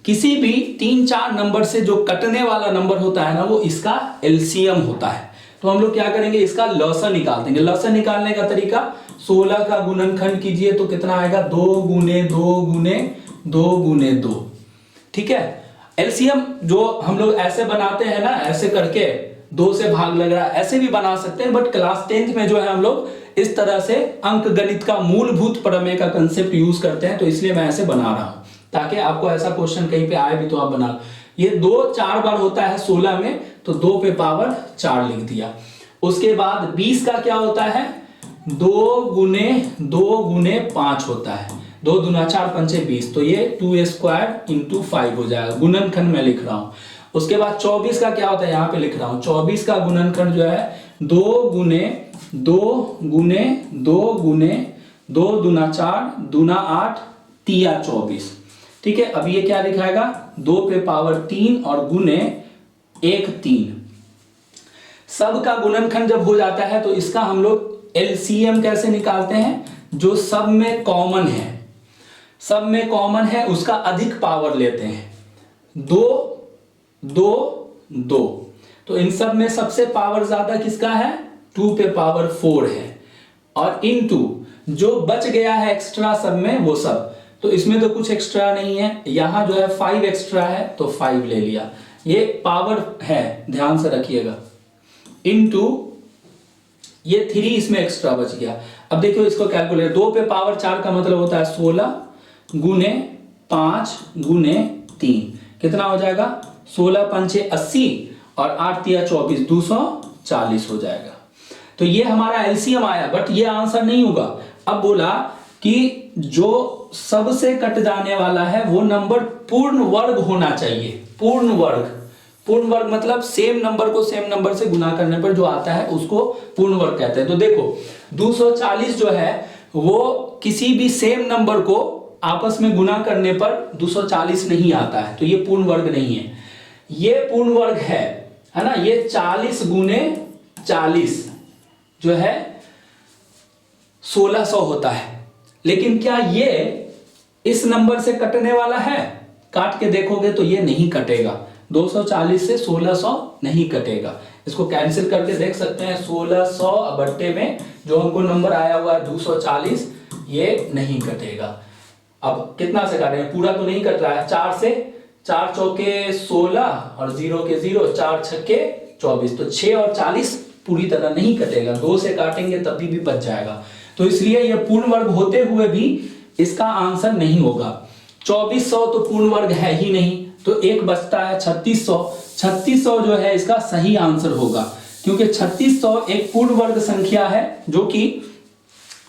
किसी भी 3-4 नंबर से जो कटने वाला नंबर होता है ना, वो इसका एलसीएम होता है। तो हम लोग क्या करेंगे, इसका लॉसन निकाल देंगे। लॉसन निकालने का तरीका, 16 का गुणनखंड कीजिए तो कितना आएगा, 2 गुने 2 गुने 2 गुने 2, ठीक है। एलसीएम जो हम लोग ऐसे बनाते हैं ना, ऐसे करके 2 से भाग लग रहा है, ऐसे भी बना सकते हैं, बट क्लास 10th में जो है हम लोग इस तरह से अंक गणित का मूलभूत प्रमेय का कंसेप्ट यूज करते हैं, तो इसलिए मैं ऐसे बना रहा हूं ताकि आपको ऐसा क्वेश्चन कहीं पे आए भी तो आप बना। ये 2 4 बार होता है 16 में, तो 2 पे पावर 4 लिख दिया। उसके बाद 20 का क्या होता है, 2 गुने 5 होता है, 2 दूना 4 पंचे 20, तो ये 2² इंटू 5 हो जाएगा, गुणनखंड में लिख रहा हूं। उसके बाद 24 का क्या होता है, यहाँ पे लिख रहा हूं, 24 का गुणनखंड जो है 2 गुने 2 गुने 2 गुने 2 दूना 4 दूना 8 तिया 24। ठीक है, अब ये क्या लिखाएगा 2 पे पावर 3 और गुने 1 3। सब का गुणनखंड जब हो जाता है तो इसका हम लोग एलसीएम कैसे निकालते हैं, जो सब में कॉमन है, सब में कॉमन है उसका अधिक पावर लेते हैं। 2 2 2, तो इन सब में सबसे पावर ज्यादा किसका है, 2 पे पावर 4 है, और इनटू जो बच गया है एक्स्ट्रा सब में वो सब, तो इसमें तो कुछ एक्स्ट्रा नहीं है, यहां जो है 5 एक्स्ट्रा है तो 5 ले लिया, ये पावर है ध्यान से रखिएगा, इनटू ये 3 इसमें एक्स्ट्रा बच गया। अब देखियो इसको कैलकुलेट, 2 पे पावर 4 का मतलब होता है 16 गुने 5 गुने 3, कितना हो जाएगा 16 पंचे 80 और 8 तिया 24, 240 हो जाएगा। तो ये हमारा एलसीएम आया, बट ये आंसर नहीं होगा। अब बोला कि जो सबसे कट जाने वाला है वो नंबर पूर्ण वर्ग होना चाहिए। पूर्ण वर्ग, पूर्ण वर्ग मतलब सेम नंबर को सेम नंबर से गुना करने पर जो आता है उसको पूर्ण वर्ग कहते हैं। तो देखो 240 जो है वो किसी भी सेम नंबर को आपस में गुना करने पर 240 नहीं आता है, तो ये पूर्ण वर्ग नहीं है, ये पूर्ण वर्ग है ना। ये 40 गुने 40 जो है 1600 होता है, लेकिन क्या ये इस नंबर से कटने वाला है, काट के देखोगे तो ये नहीं कटेगा, 240 से 1600 नहीं कटेगा। इसको कैंसिल करके देख सकते हैं, 1600 बट्टे में जो हमको नंबर आया हुआ है 240, ये नहीं कटेगा। अब कितना से काटेंगे, पूरा तो नहीं कट रहा है, 4 से, 4 चौके 16 और 0 के 0, 4 छक्के 24, तो 6 और 40 पूरी तरह नहीं कटेगा, 2 से काटेंगे तभी भी बच जाएगा। तो इसलिए यह पूर्ण वर्ग होते हुए भी इसका आंसर नहीं होगा। 2400 तो पूर्ण वर्ग है ही नहीं, तो एक बचता है 3600। 3600 जो है इसका सही आंसर होगा, क्योंकि 3600 एक पूर्ण वर्ग संख्या है जो कि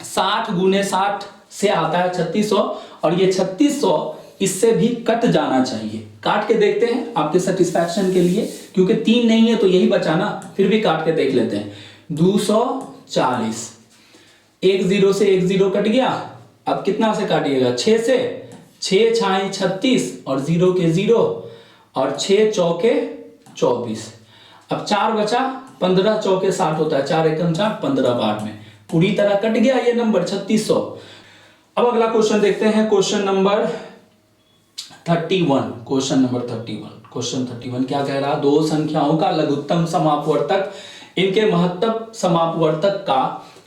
60 गुने 60 से आता है 3600, और ये 3600 इससे भी कट जाना चाहिए। काट के देखते हैं आपके सेटिस्फैक्शन के लिए, क्योंकि 3 नहीं है तो यही बचा ना, फिर भी काट के देख लेते हैं। 240, एक 0 से एक 0 कट गया, अब कितना से काटिएगा, 6 से, 6 छाई 36 और 0 के 0 और 6 चौके 24, अब 4 बचा, 15 चौके 60 होता है, 4 एकम 4, 15 बार में पूरी तरह कट गया ये नंबर 3600। अब अगला क्वेश्चन देखते हैं, question number 31। Question number 31, question 31 क्या कह रहा है, दो संख्याओं का लघुत्तम समापवर्तक इनके महत्तम समापवर्तक का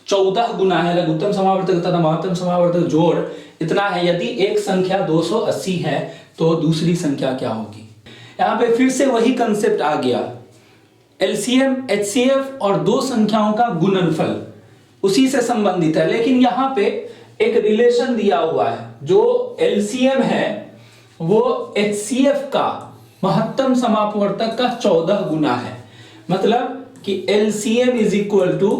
14 गुना है, लघुत्तम समापवर्तक तथा महत्तम समापवर्तक जोड़ इतना है, यदि एक संख्या 280 है तो दूसरी संख्या क्या होगी। यहां पे फिर से वही कंसेप्ट आ गया, एलसीएम, एचसीएफ और दो संख्याओं का गुणनफल उसी से संबंधित है, लेकिन यहां पे एक रिलेशन दिया हुआ है, जो एलसीएम है वो एचसीएफ का महत्तम समापवर्तक का 14 गुना है। मतलब कि एलसीएम इज इक्वल टू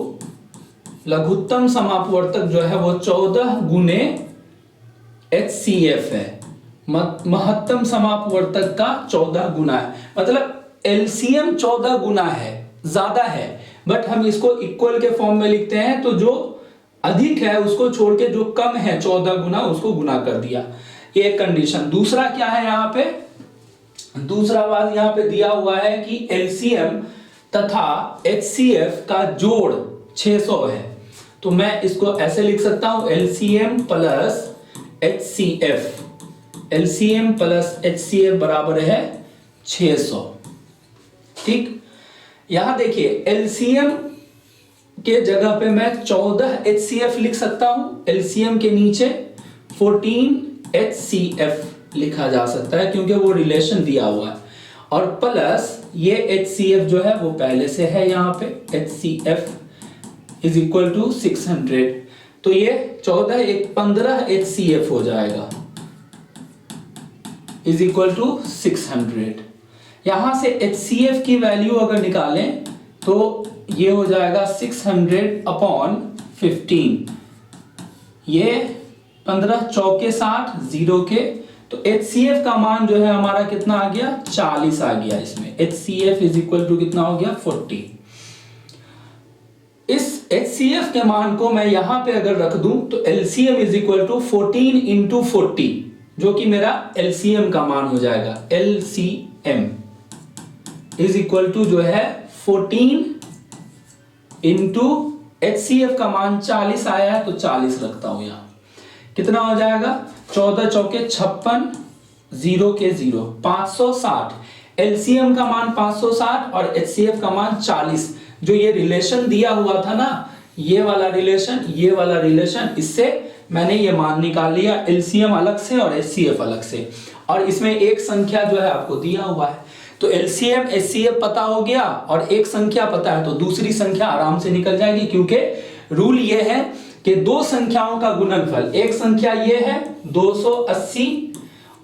लघुत्तम समापवर्तक जो है वो 14 गुने एचसीएफ है, महत्तम समापवर्तक का 14 गुना है। मतलब एलसीएम 14 गुना है, ज्यादा है, बट हम इसको इक्वल के फॉर्म में लिखते हैं, तो जो अधिक है उसको छोड़ के जो कम है 14 गुना उसको गुना कर दिया, ये एक कंडीशन। दूसरा क्या है यहाँ पे, दूसरा बात यहाँ पे दिया हुआ है कि एलसीएम तथा एचसीएफ का जोड़ 600 है, तो मैं इसको ऐसे लिख सकता हूं, LCM plus HCF, LCM plus HCF बराबर है 600। ठीक, यहां देखिए एलसीएम के जगह पे मैं 14 एचसीएफ लिख सकता हूं, एलसीएम के नीचे 14 एचसीएफ लिखा जा सकता है क्योंकि वो रिलेशन दिया हुआ है, और प्लस ये एचसीएफ जो है वो पहले से है यहाँ पे, एचसीएफ इज इक्वल टू 600, तो ये 14 एक 15 एचसीएफ हो जाएगा इज इक्वल टू 600। यहां से एचसीएफ की वैल्यू अगर निकालें तो ये हो जाएगा 600 अपॉन 15, ये 15 चौके 60, 0 के, तो एचसीएफ का मान जो है हमारा कितना आ गया, 40 आ गया इसमें। एचसीएफ इज इक्वल टू कितना हो गया, 40। इस HCF के मान को मैं यहां पे अगर रख दूं तो LCM is equal to 14 into 40, जो कि मेरा LCM का मान हो जाएगा। LCM इज इक्वल टू जो है 14 इंटू HCF का मान 40 आया है तो 40 रखता हूं यहां। कितना हो जाएगा? 14 चौके 56, 0 के 0, 560। LCM का मान 560 और HCF का मान 40। जो ये रिलेशन दिया हुआ था ना, ये वाला रिलेशन, इससे मैंने ये मान निकाल लिया, LCM अलग से और HCF अलग से। और इसमें एक संख्या जो है आपको दिया हुआ है, तो LCM HCF पता हो गया और एक संख्या पता है तो दूसरी संख्या आराम से निकल जाएगी, क्योंकि रूल ये है कि दो संख्याओं का गुणनफल, एक संख्या ये है 280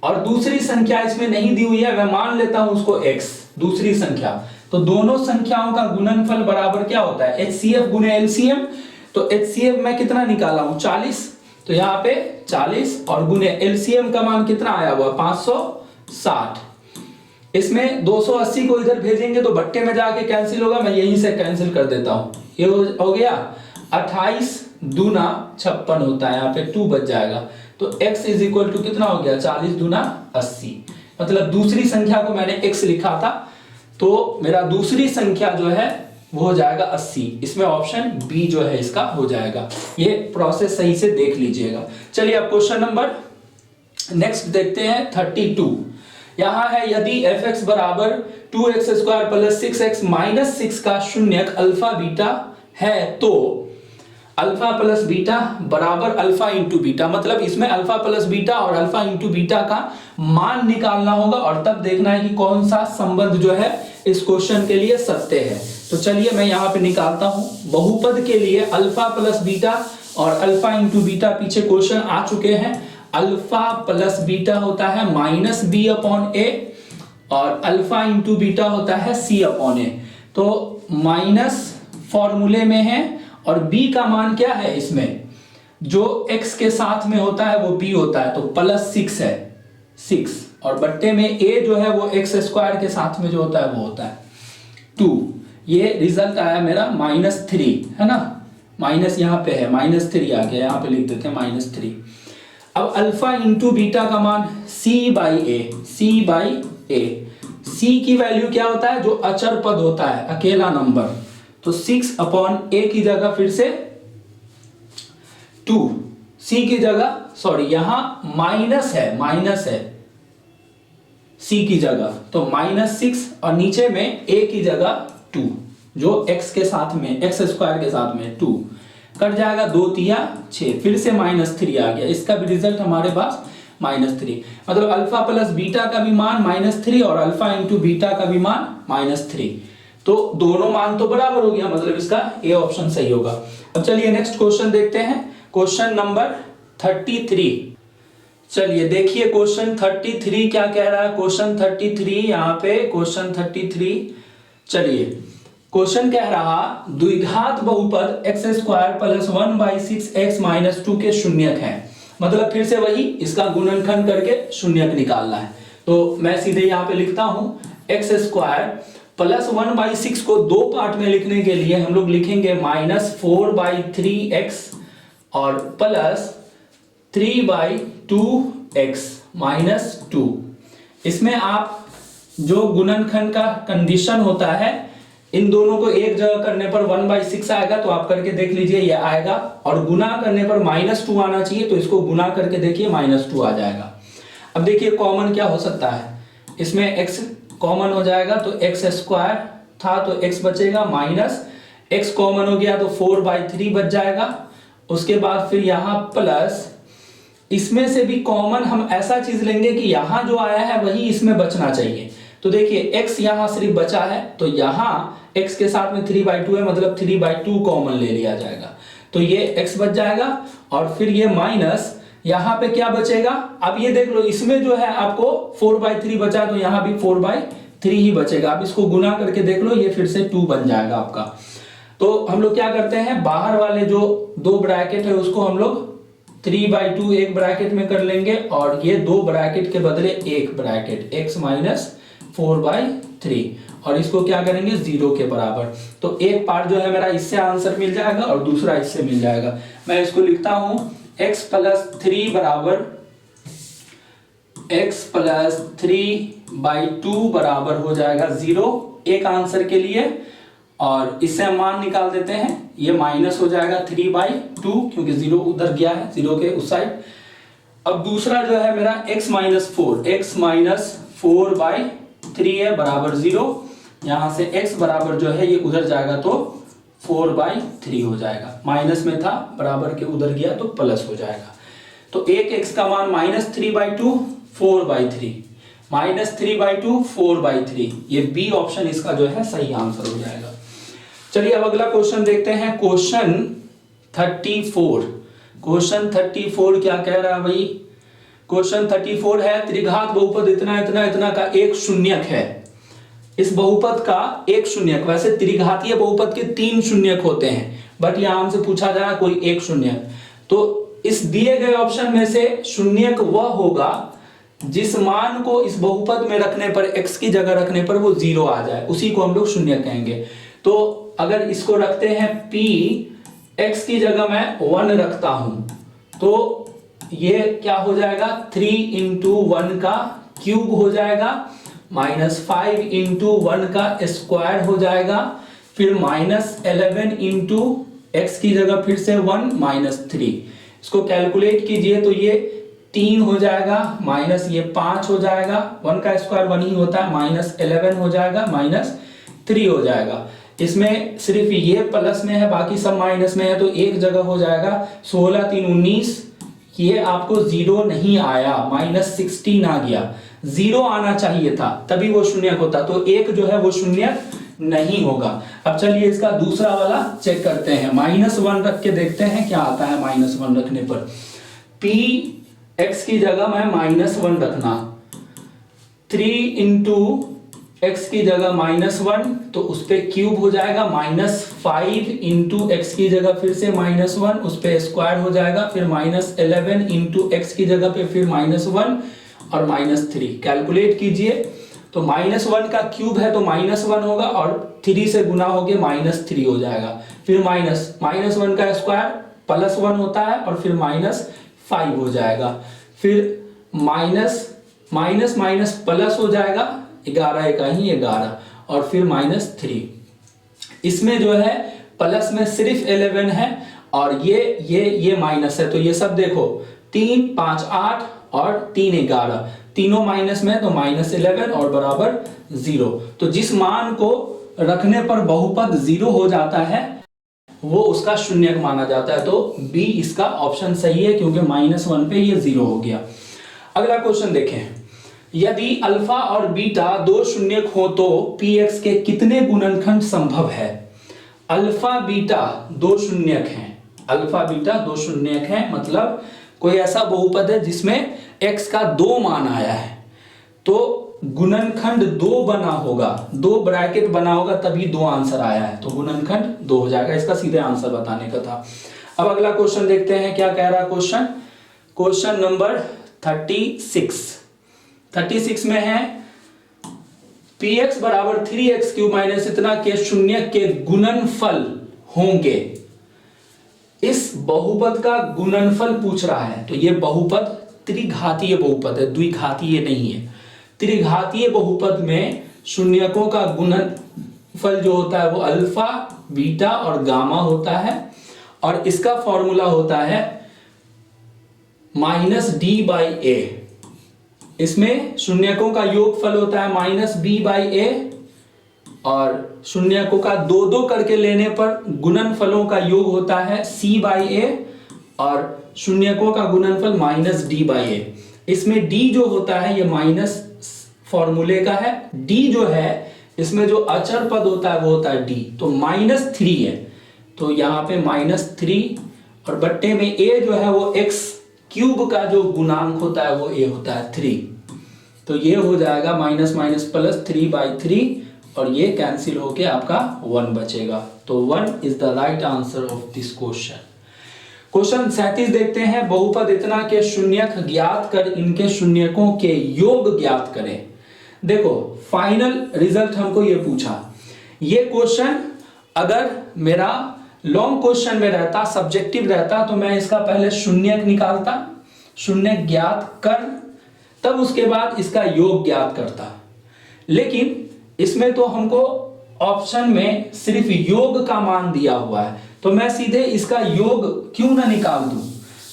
और दूसरी संख्या इसमें नहीं दी हुई है, मैं मान लेता हूं उसको x, दूसरी संख्या, तो दोनों संख्याओं का गुणनफल बराबर क्या होता है? HCF गुने LCM। तो HCF मैं कितना निकाला हूं? 40, तो यहाँ पे 40 और गुने LCM का मान कितना आया हुआ? 560। इसमें 280 को इधर भेजेंगे तो बट्टे में जाके कैंसिल होगा, मैं यहीं से कैंसिल कर देता हूं। ये हो गया 28 दूना 56 होता है, यहाँ पे 2 बच जाएगा। तो x इज इक्वल टू कितना हो गया? 40 दूना 80। मतलब दूसरी संख्या को मैंने x लिखा था, तो मेरा दूसरी संख्या जो है वो हो जाएगा 80। इसमें ऑप्शन बी जो है इसका हो जाएगा। ये प्रोसेस सही से देख लीजिएगा। चलिए अब क्वेश्चन नंबर नेक्स्ट देखते हैं 32। यहां है यदि fx बराबर 2x square plus 6x minus 6 का शून्यक अल्फा बीटा है तो अल्फा प्लस बीटा बराबर अल्फा इंटू बीटा, मतलब इसमें अल्फा प्लस बीटा और अल्फा इंटू बीटा का मान निकालना होगा और तब देखना है कि कौन सा संबंध जो है इस क्वेश्चन के लिए सत्य है। तो चलिए मैं यहाँ पे निकालता हूं। बहुपद के लिए अल्फा प्लस बीटा और अल्फा इंटू बीटा पीछे क्वेश्चन आ चुके हैं। अल्फा प्लस बीटा होता है माइनस बी अपॉन ए और अल्फा इंटू बीटा होता है सी अपॉन ए। तो माइनस फॉर्मूले में है और b का मान क्या है? इसमें जो x के साथ में होता है वो b होता है, तो प्लस 6 है 6 और बट्टे में a जो है वो x स्क्वायर के साथ में जो होता है वो होता है 2। ये रिजल्ट आया मेरा -3, है ना? माइनस यहाँ पे है, -3 आ गया, यहाँ पे लिख देते हैं -3। अब अल्फा इंटू बीटा का मान c/a। c की वैल्यू क्या होता है? जो अचर पद होता है, अकेला नंबर, तो 6 अपॉन a की जगह फिर से 2, c की जगह सॉरी यहां माइनस है c की जगह, तो -6 और नीचे में a की जगह 2, जो x के साथ में x स्क्वायर के साथ में 2 कट जाएगा, 2 तिया 6, फिर से -3 आ गया। इसका भी रिजल्ट हमारे पास -3, मतलब अल्फा प्लस बीटा का भी मान -3 और अल्फा इंटू बीटा का भी मान -3। तो दोनों मान तो बराबर हो गया, मतलब इसका ए ऑप्शन सही होगा। अब चलिए नेक्स्ट क्वेश्चन देखते हैं, क्वेश्चन नंबर 33। चलिए देखिए क्वेश्चन 33 क्या कह रहा है। क्वेश्चन 33 यहाँ पे क्वेश्चन 33, चलिए क्वेश्चन कह रहा द्विघात बहुपद x square plus 1/6x minus 2 के शून्यक है। मतलब फिर से वही इसका गुणनखंड करके शून्यक निकालना है। तो मैं सीधे यहाँ पे लिखता हूं x स्क्वायर प्लस 1/6 को दो पार्ट में लिखने के लिए हम लोग लिखेंगे -4/3x और प्लस 3/2x माइनस 2। इसमें आप जो गुणनखंड का कंडीशन होता है, इन दोनों को एक जगह करने पर 1/6 आएगा, तो आप करके देख लीजिए ये आएगा, और गुना करने पर -2 आना चाहिए, तो इसको गुना करके देखिए -2 आ जाएगा। अब देखिए कॉमन क्या हो सकता है, इसमें x कॉमन हो जाएगा, तो x स्क्वायर था तो x बचेगा, माइनस x कॉमन हो गया तो 4/3 बच जाएगा। उसके बाद फिर यहाँ प्लस, इसमें से भी कॉमन हम ऐसा चीज लेंगे कि यहाँ जो आया है वही इसमें बचना चाहिए। तो देखिए x यहाँ सिर्फ बचा है, तो यहाँ x के साथ में 3/2 है, मतलब 3/2 कॉमन ले लिया जाएगा, तो ये x बच जाएगा। और फिर ये माइनस, यहाँ पे क्या बचेगा? अब ये देख लो, इसमें जो है आपको 4/3 बचा, तो यहाँ भी 4/3 ही बचेगा। अब इसको गुना करके देख लो, ये फिर से 2 बन जाएगा आपका। तो हम लोग क्या करते हैं, बाहर वाले जो दो ब्रैकेट है उसको हम लोग 3/2 एक ब्रैकेट में कर लेंगे, और ये दो ब्रैकेट के बदले एक ब्रैकेट x माइनस 4/3 3 और इसको क्या करेंगे 0 के बराबर। तो एक पार्ट जो है मेरा इससे आंसर मिल जाएगा और दूसरा इससे मिल जाएगा। मैं इसको लिखता हूं x प्लस 3 बराबर x प्लस 3/2 बराबर हो जाएगा 0 एक आंसर के लिए, और इससे हम मान निकाल देते हैं, ये माइनस हो जाएगा 3/2 क्योंकि 0 उधर गया है 0 के उस साइड। अब दूसरा जो है मेरा x माइनस 4/3 है बराबर 0, यहां से x बराबर जो है ये उधर जाएगा तो 4/3 हो जाएगा, माइनस में था बराबर के उधर गया तो प्लस हो जाएगा। तो एक x का मान -3/2 4/3, -3/2 4/3, ये बी ऑप्शन इसका जो है सही आंसर हो जाएगा। चलिए अब अगला क्वेश्चन देखते हैं, क्वेश्चन 34। क्वेश्चन 34 क्या कह रहा है भाई? क्वेश्चन 34 है त्रिघात बहुपद इतना इतना इतना का एक शून्यक है। इस बहुपद का एक शून्यक, वैसे त्रिघातीय बहुपद के 3 शून्यक होते हैं, बट यहां हमसे पूछा जा रहा है कोई एक शून्यक। तो इस दिए गए ऑप्शन में से शून्यक वह होगा जिस मान को इस बहुपद में रखने पर, x की जगह रखने पर वो 0 आ जाए, उसी को हम लोग शून्यक कहेंगे। तो अगर इसको रखते हैं p, x की जगह मैं 1 रखता हूं, तो ये क्या हो जाएगा 3 × 1 का क्यूब हो जाएगा, -5 × 1 का स्क्वायर हो जाएगा, फिर -11 × x की जगह फिर से 1 -3। इसको कैलकुलेट कीजिए तो ये 3 हो जाएगा, माइनस ये 5 हो जाएगा, 1 का स्क्वायर 1 ही होता है, -11 हो जाएगा, -3 हो जाएगा। इसमें सिर्फ ये प्लस में है, बाकी सब माइनस में है, तो एक जगह हो जाएगा 16 3 19, ये आपको 0 नहीं आया, -16 आ गया, 0 आना चाहिए था तभी वो शून्यक होता, तो एक जो है वो शून्यक नहीं होगा। अब चलिए इसका दूसरा वाला चेक करते हैं, -1 रख के देखते हैं क्या आता है। -1 रखने पर p x की जगह मैं -1 रखना, 3 × x की जगह -1, तो उस पे क्यूब हो जाएगा, -5 × x की जगह फिर से -1, उस पे स्क्वायर हो जाएगा, फिर -11 × x की जगह पे फिर -1 और -3। कैलकुलेट कीजिए तो -1 का क्यूब है तो -1 होगा और 3 से गुना होके -3 हो जाएगा, फिर -1 का स्क्वायर +1 होता है और फिर -5 हो जाएगा, फिर माइनस प्लस हो जाएगा, 11 का ही 11 और फिर -3। इसमें जो है प्लस में सिर्फ 11 है और ये माइनस है, तो ये सब देखो 3 5 8 और 3 11, तीनों माइनस में, तो -11 और बराबर 0। तो जिस मान को रखने पर बहुपद 0 हो जाता है वो उसका शून्यक माना जाता है, तो बी इसका ऑप्शन सही है क्योंकि -1 पे ये 0 हो गया। अगला क्वेश्चन देखें, यदि अल्फा और बीटा 2 शून्यक हो तो px के कितने गुणनखंड संभव है? अल्फा बीटा 2 शून्यक हैं, अल्फा बीटा 2 शून्यक हैं, मतलब कोई ऐसा बहुपद है जिसमें x का 2 मान आया है, तो गुणनखंड 2 बना होगा, 2 ब्रैकेट बना होगा तभी 2 आंसर आया है, तो गुणनखंड 2 हो जाएगा। इसका सीधे आंसर बताने का था। अब अगला क्वेश्चन देखते हैं क्या कह रहा है क्वेश्चन। क्वेश्चन नंबर 36 में है px बराबर 3x³ माइनस इतना के शून्यक के गुणनफल होंगे। इस बहुपद का गुणनफल पूछ रहा है, तो ये बहुपद त्रिघातीय बहुपद है, द्विघातीय नहीं है। त्रिघातीय बहुपद में शून्यकों का गुणनफल जो होता है वो अल्फा, बीटा और गामा होता है, और इसका फॉर्मूला होता है -d/a। इसमें शून्यकों का योगफल होता है -b/a, और शून्यकों का 2-2 करके लेने पर गुणनफलों का योग होता है c/a, और शून्यकों का गुणनफल -d/a। इसमें d जो होता है ये माइनस फॉर्मूले का है, d जो है इसमें जो अचर पद होता है वो होता है d, तो -3 है, तो यहाँ पे -3 और बट्टे में a जो है वो x³ का जो गुणांक होता है वो a होता है 3, तो ये हो जाएगा -3/3 और ये कैंसिल होके आपका 1 बचेगा, तो 1 is the right answer of this question. Question 37 देखते हैं, बहुपद इतना के शून्यक ज्ञात कर इनके शून्यकों के योग ज्ञात करें। देखो फाइनल रिजल्ट हमको ये पूछा, ये क्वेश्चन अगर मेरा लॉन्ग क्वेश्चन में रहता, सब्जेक्टिव रहता, तो मैं इसका पहले शून्यक निकालता, शून्यक ज्ञात कर, तब उसके बाद इसका योग ज्ञात करता। लेकिन इसमें तो हमको ऑप्शन में सिर्फ योग का मान दिया हुआ है, तो मैं सीधे इसका योग क्यों ना निकाल दूं,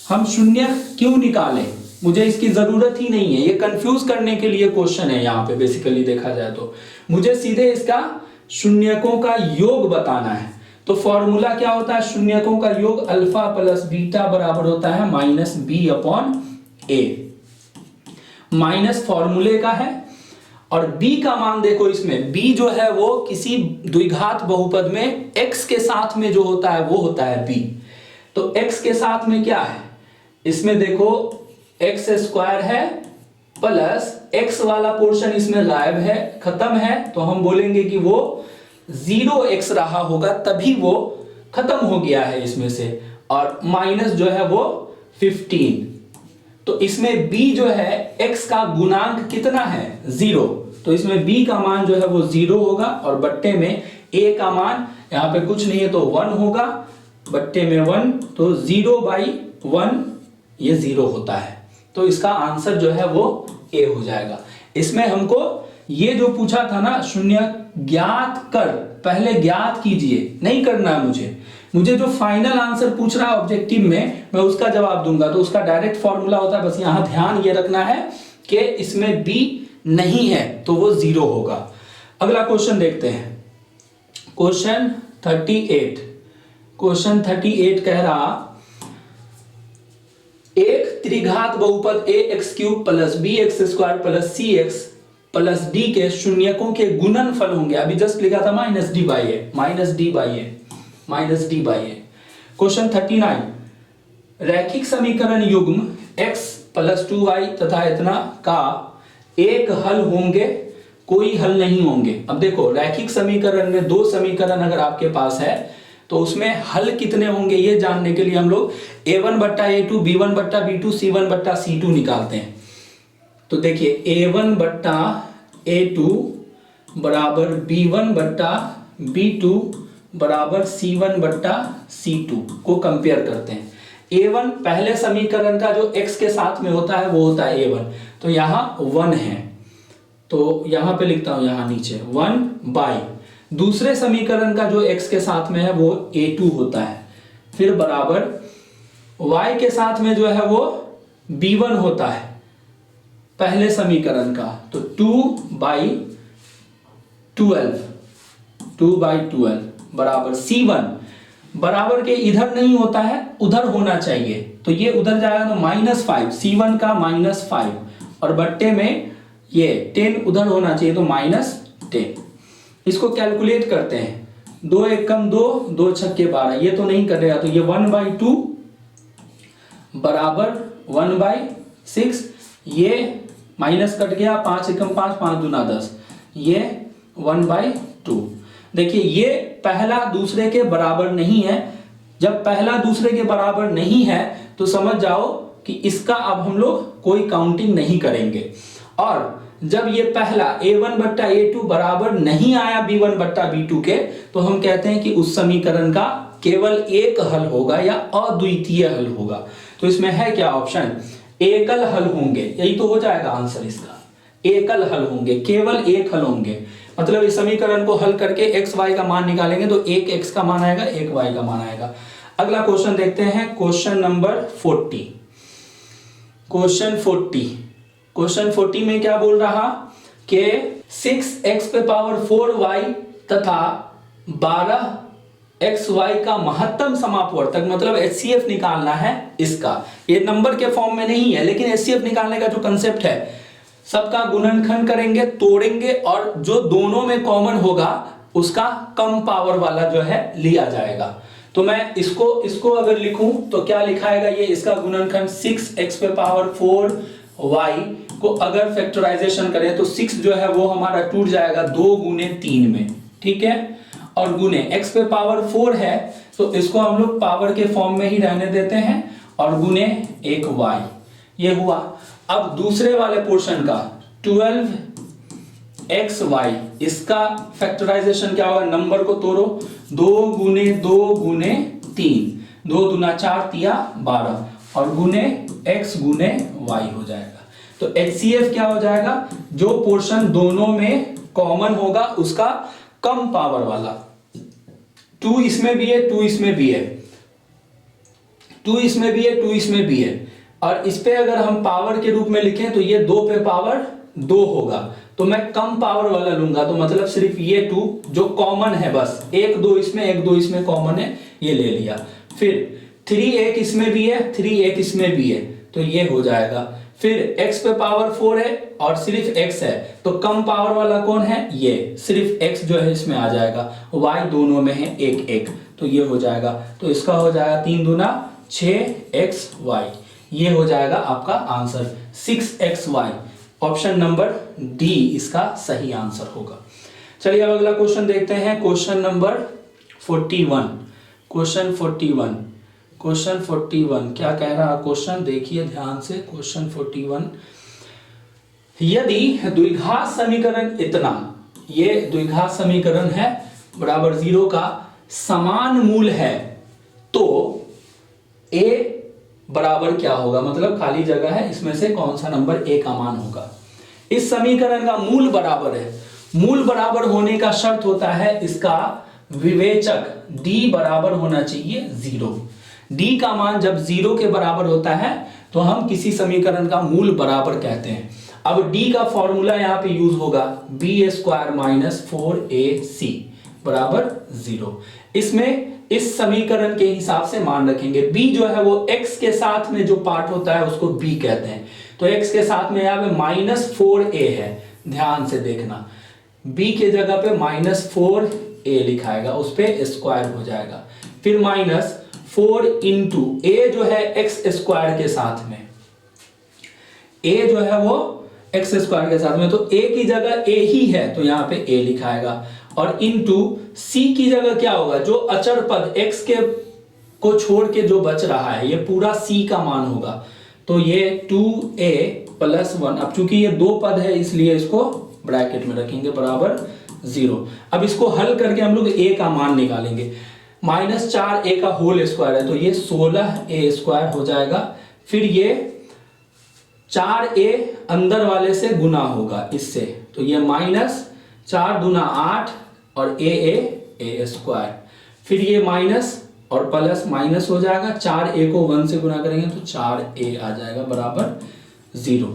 हम शून्यक क्यों निकालें, मुझे इसकी जरूरत ही नहीं है। ये कंफ्यूज करने के लिए क्वेश्चन है यहाँ पे, बेसिकली देखा जाए तो मुझे सीधे इसका शून्यकों का योग बताना है। तो फॉर्मूला क्या होता है शून्यकों का योग, अल्फा प्लस बीटा बराबर होता है माइनस बी अपॉन ए, माइनस फॉर्मूले का है। और b का मान देखो, इसमें b जो है वो किसी द्विघात बहुपद में x के साथ में जो होता है वो होता है b। तो x के साथ में क्या है, इसमें देखो x स्क्वायर है प्लस x वाला पोर्शन इसमें गायब है, खत्म है, तो हम बोलेंगे कि वो 0x रहा होगा, तभी वो खत्म हो गया है इसमें से। और माइनस जो है वो 15, तो इसमें b जो है x का गुणांक कितना है 0, तो इसमें b का मान जो है वो 0 होगा, और बट्टे में a का मान यहाँ पे कुछ नहीं है तो 1 होगा, बट्टे में 1, तो 0/1 ये 0 होता है। तो इसका आंसर जो है वो a हो जाएगा। इसमें हमको ये जो पूछा था ना शून्य ज्ञात कर, पहले ज्ञात कीजिए, नहीं करना है मुझे जो फाइनल आंसर पूछ रहा है ऑब्जेक्टिव में मैं उसका जवाब दूंगा, तो उसका डायरेक्ट फॉर्मूला होता है। बस यहां ध्यान ये रखना है कि इसमें b नहीं है तो वो 0 होगा। अगला क्वेश्चन देखते हैं, क्वेश्चन 38। क्वेश्चन 38 कह रहा एक त्रिघात बहुपद ax³ plus bx² plus cx plus d के शून्यकों के गुणनफल होंगे। अभी जस्ट लिखा था minus D by A, minus D by A. Question 39, रैखिक समीकरण युग्म x प्लस 2y तथा इतना का एक हल होंगे, कोई हल नहीं होंगे। अब देखो रैखिक समीकरण में दो समीकरण अगर आपके पास है तो उसमें हल कितने होंगे ये जानने के लिए हम लोग a1 बट्टा a2 b1 बट्टा b2 c1 बट्टा c2 निकालते हैं। तो देखिए a1 बट्टा a2 बराबर b1 बट्टा b2 बराबर c1 बट्टा c2 को कंपेयर करते हैं। a1 पहले समीकरण का जो x के साथ में होता है वो होता है a1, तो यहाँ 1 है, तो यहाँ पे लिखता हूं, यहाँ नीचे 1 बाई दूसरे समीकरण का जो x के साथ में है वो a2 होता है, फिर बराबर y के साथ में जो है वो b1 होता है पहले समीकरण का, तो 2/12 बराबर c1 बराबर के इधर नहीं होता है उधर होना चाहिए, तो ये उधर जाएगा तो -5, c1 का -5 और बट्टे में ये 10 उधर होना चाहिए तो -10। इसको कैलकुलेट करते हैं, 2 एक कम 2, 2 छक्के 12, ये तो नहीं करेगा, तो ये 1/2 बराबर 1/6, ये माइनस कट गया, 5 एकम 5, 5 दूना 10, ये 1/2। देखिए ये पहला दूसरे के बराबर नहीं है, जब पहला दूसरे के बराबर नहीं है तो समझ जाओ कि इसका अब हम लोग कोई काउंटिंग नहीं करेंगे। और जब ये पहला a1 बट्टा a2 बराबर नहीं आया b1 बट्टा b2 के, तो हम कहते हैं कि उस समीकरण का केवल एक हल होगा या अद्वितीय हल होगा। तो इसमें है क्या ऑप्शन, एकल हल होंगे, यही तो हो जाएगा आंसर इसका, एकल हल होंगे, केवल एक हल होंगे। मतलब इस समीकरण को हल करके x y का मान निकालेंगे तो एक x का मान आएगा, एक y का मान आएगा। अगला क्वेश्चन देखते हैं, क्वेश्चन नंबर 40। क्वेश्चन 40 में क्या बोल रहा कि 6x पे पावर 4y तथा 12xy का महत्तम समापवर्तक, मतलब HCF निकालना है इसका। ये नंबर के फॉर्म में नहीं है, लेकिन HCF निकालने का जो कंसेप्ट है, सबका गुणनखंड करेंगे, तोड़ेंगे और जो दोनों में कॉमन होगा उसका कम पावर वाला जो है लिया जाएगा। तो मैं इसको अगर लिखूं तो क्या लिखाएगा, ये इसका गुणनखंड 6x पे पावर 4y को अगर फैक्टराइजेशन करें तो 6 जो है वो हमारा टूट जाएगा 2 गुने 3 में, ठीक है, और गुने x पे पावर 4 है तो इसको हम लोग पावर के फॉर्म में ही रहने देते हैं और गुने 1y, ये हुआ। अब दूसरे वाले पोर्शन का 12 एक्स वाई, इसका फैक्टराइजेशन क्या होगा, नंबर को तोड़ो, 2 गुने 2 गुने 3, 2 दूना 4 तिया 12 और गुने x गुने y हो जाएगा। तो HCF क्या हो जाएगा, जो पोर्शन दोनों में कॉमन होगा उसका कम पावर वाला। 2 इसमें भी है, 2 इसमें भी है, 2 इसमें भी है, 2 इसमें भी है, और इस पे अगर हम पावर के रूप में लिखें तो ये 2 पे पावर 2 होगा, तो मैं कम पावर वाला लूंगा, तो मतलब सिर्फ ये 2 जो कॉमन है, बस 1 2 इसमें 1 2 इसमें कॉमन है, ये ले लिया। फिर 3 एक इसमें भी है, 3 एक इसमें भी है, तो ये हो जाएगा। फिर x पे पावर 4 है और सिर्फ x है, तो कम पावर वाला कौन है, ये सिर्फ x जो है इसमें आ जाएगा, y दोनों में है 1 1, तो ये हो जाएगा। तो इसका हो जाएगा 3 दूना 6xy, ये हो जाएगा आपका answer 6xy। Option number D इसका सही आंसर होगा। चलिए अब अगला क्वेश्चन देखते हैं, क्वेश्चन नंबर 41। क्वेश्चन 41 क्या कह रहा क्वेश्चन, देखिए ध्यान से। क्वेश्चन 41, यदि द्विघात समीकरण इतना, ये द्विघात समीकरण है बराबर 0 का समान मूल है, तो a बराबर क्या होगा, मतलब खाली जगह है, इसमें से कौन सा नंबर a का मान होगा। इस समीकरण का मूल बराबर है, मूल बराबर होने का शर्त होता है इसका विवेचक d बराबर होना चाहिए 0। d का मान जब 0 के बराबर होता है तो हम किसी समीकरण का मूल बराबर कहते हैं। अब d का फॉर्मूला यहाँ पे यूज होगा b² माइनस 4ac बराबर 0। इसमें इस समीकरण के हिसाब से मान रखेंगे, b जो है वो x के साथ में जो पार्ट होता है उसको b कहते हैं, तो x के साथ में यहाँ पे -4a है, ध्यान से देखना, b के जगह पे -4a लिखाएगा, उस पे स्क्वायर हो जाएगा, फिर -4 इंटू a जो है x² के साथ में, a जो है वो x² के साथ में, तो a की जगह a ही है तो यहाँ पे a लिखाएगा, और इंटू c की जगह क्या होगा, जो अचर पद x के को छोड़ के जो बच रहा है ये पूरा c का मान होगा, तो ये 2a + 1, अब चूंकि ये 2 पद है इसलिए इसको ब्रैकेट में रखेंगे बराबर 0। अब इसको हल करके हम लोग a का मान निकालेंगे, -4a का होल स्क्वायर है तो ये 16a² हो जाएगा, फिर ये 4a अंदर वाले से गुना होगा इससे, तो ये -4 दूना 8 और a², फिर ये माइनस और प्लस माइनस हो जाएगा, 4a को 1 से गुना करेंगे तो 4a आ जाएगा बराबर 0।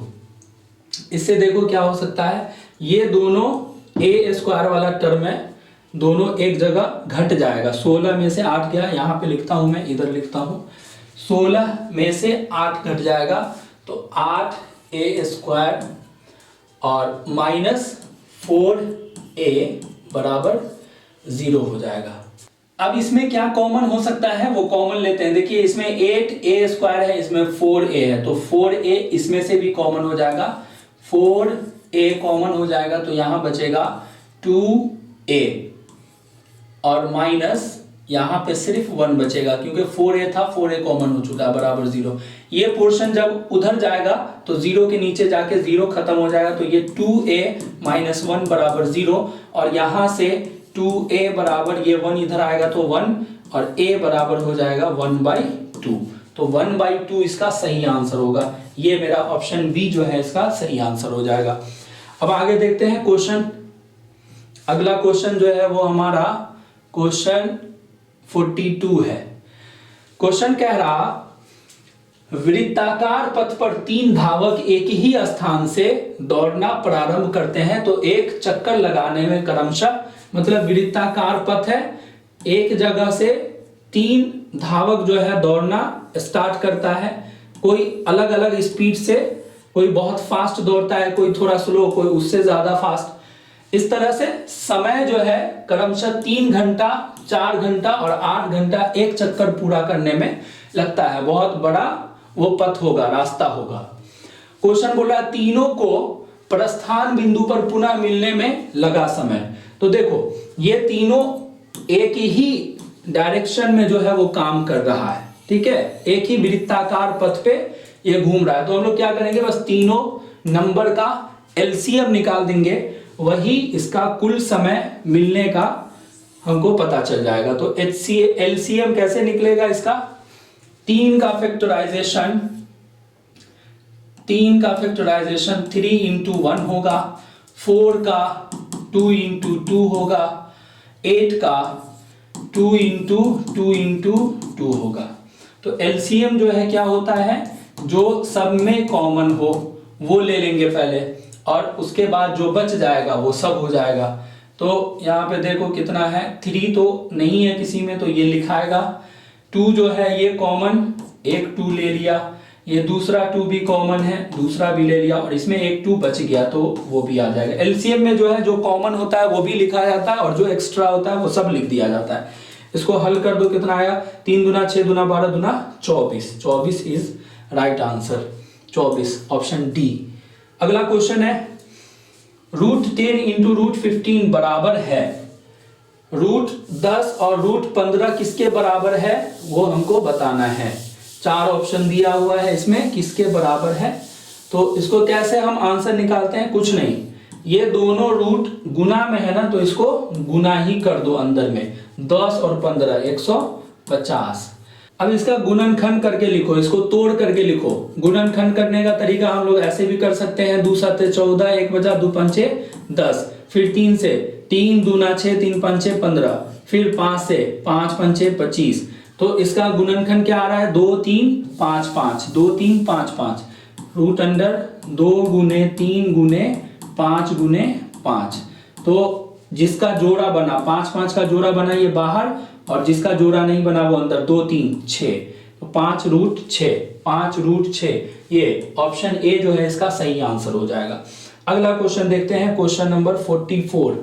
इससे देखो क्या हो सकता है, ये दोनों a² वाला टर्म है, दोनों एक जगह घट जाएगा, 16 में से 8 गया, यहाँ पे लिखता हूं मैं, इधर लिखता हूं, 16 में से 8 घट जाएगा तो 8a² और -4a बराबर 0 हो जाएगा। अब इसमें क्या कॉमन हो सकता है वो कॉमन लेते हैं, देखिए इसमें 8a² है, इसमें 4a है, तो 4a इसमें से भी कॉमन हो जाएगा, 4a कॉमन हो जाएगा तो यहां बचेगा 2a और माइनस यहां पे सिर्फ 1 बचेगा क्योंकि 4a था, 4a कॉमन हो चुका है बराबर 0। ये पोर्शन जब उधर जाएगा तो 0 के नीचे जाके 0 खत्म हो जाएगा, तो ये 2a - 1 बराबर 0, और यहां से 2a बराबर ये 1 इधर आएगा तो 1 और a बराबर हो जाएगा 1/2, तो 1/2 इसका सही आंसर होगा। ये मेरा ऑप्शन बी जो है इसका सही आंसर हो जाएगा। अब आगे देखते हैं क्वेश्चन, अगला क्वेश्चन जो है वो हमारा क्वेश्चन 42 है। क्वेश्चन कह रहा वृत्ताकार पथ पर 3 धावक एक ही स्थान से दौड़ना प्रारंभ करते हैं तो एक चक्कर लगाने में क्रमशः, मतलब वृत्ताकार पथ है, एक जगह से 3 धावक जो है दौड़ना स्टार्ट करता है, कोई अलग अलग स्पीड से, कोई बहुत फास्ट दौड़ता है, कोई थोड़ा स्लो, कोई उससे ज्यादा फास्ट, इस तरह से समय जो है क्रमशः 3 घंटा, 4 घंटा और 8 घंटा एक चक्कर पूरा करने में लगता है। बहुत बड़ा वो पथ होगा, रास्ता होगा। क्वेश्चन बोल रहा है तीनों को प्रस्थान बिंदु पर पुनः मिलने में लगा समय। तो देखो ये तीनों एक ही डायरेक्शन में जो है वो काम कर रहा है, ठीक है, एक ही वृत्ताकार पथ पे ये घूम रहा है, तो हम लोग क्या करेंगे, बस तीनों नंबर का एलसीएम निकाल देंगे वही इसका कुल समय मिलने का हमको पता चल जाएगा। तो एलसीएम कैसे निकलेगा इसका? 3 का फैक्टराइजेशन 3 इंटू 1 होगा, 4 का 2 इंटू 2 होगा, 8 का 2 इंटू 2 होगा। तो एलसीएम जो है क्या होता है, जो सब में कॉमन हो वो ले लेंगे पहले, और उसके बाद जो बच जाएगा वो सब हो जाएगा। तो यहाँ पे देखो कितना है, 3 तो नहीं है किसी में तो ये लिखाएगा, 2 जो है ये कॉमन, एक 2 ले लिया, ये दूसरा 2 भी कॉमन है, दूसरा भी ले लिया, और इसमें एक 2 बच गया तो वो भी आ जाएगा। एलसीएम में जो है जो कॉमन होता है वो भी लिखा जाता है, और जो एक्स्ट्रा होता है वो सब लिख दिया जाता है। इसको हल कर दो, कितना आया, 3 दूना 6 दूना 12 दूना 24, 24 is right answer, 24 option D. अगला क्वेश्चन है, √10 इंटू √15 बराबर है, √10 और √15 किसके बराबर है वो हमको बताना है। 4 ऑप्शन दिया हुआ है इसमें, किसके बराबर है। तो इसको कैसे हम आंसर निकालते हैं, कुछ नहीं, ये दोनों रूट गुना में है ना, तो इसको गुना ही कर दो अंदर में, 10 और 15 150। अब इसका गुणनखंड करके लिखो, इसको तोड़ करके लिखो। गुणनखंड करने का तरीका हम लोग ऐसे भी कर सकते हैं, 2 7 14, 1 बचा 2 5 10, फिर 3 से 3 दूना 6 3 5 15, फिर 5 से 5 5 25। तो इसका गुणनखंड क्या आ रहा है, 2 3 5 5, 2 3 5 5, रूट अंडर 2 गुने 3 गुने 5 गुने 5। तो जिसका जोड़ा बना 5 5 का जोड़ा बना ये बाहर, और जिसका जोड़ा नहीं बना वो अंदर, 2 3 6, तो 5 रूट 6, ये ऑप्शन ए जो है इसका सही आंसर हो जाएगा। अगला क्वेश्चन देखते हैं, क्वेश्चन नंबर 44।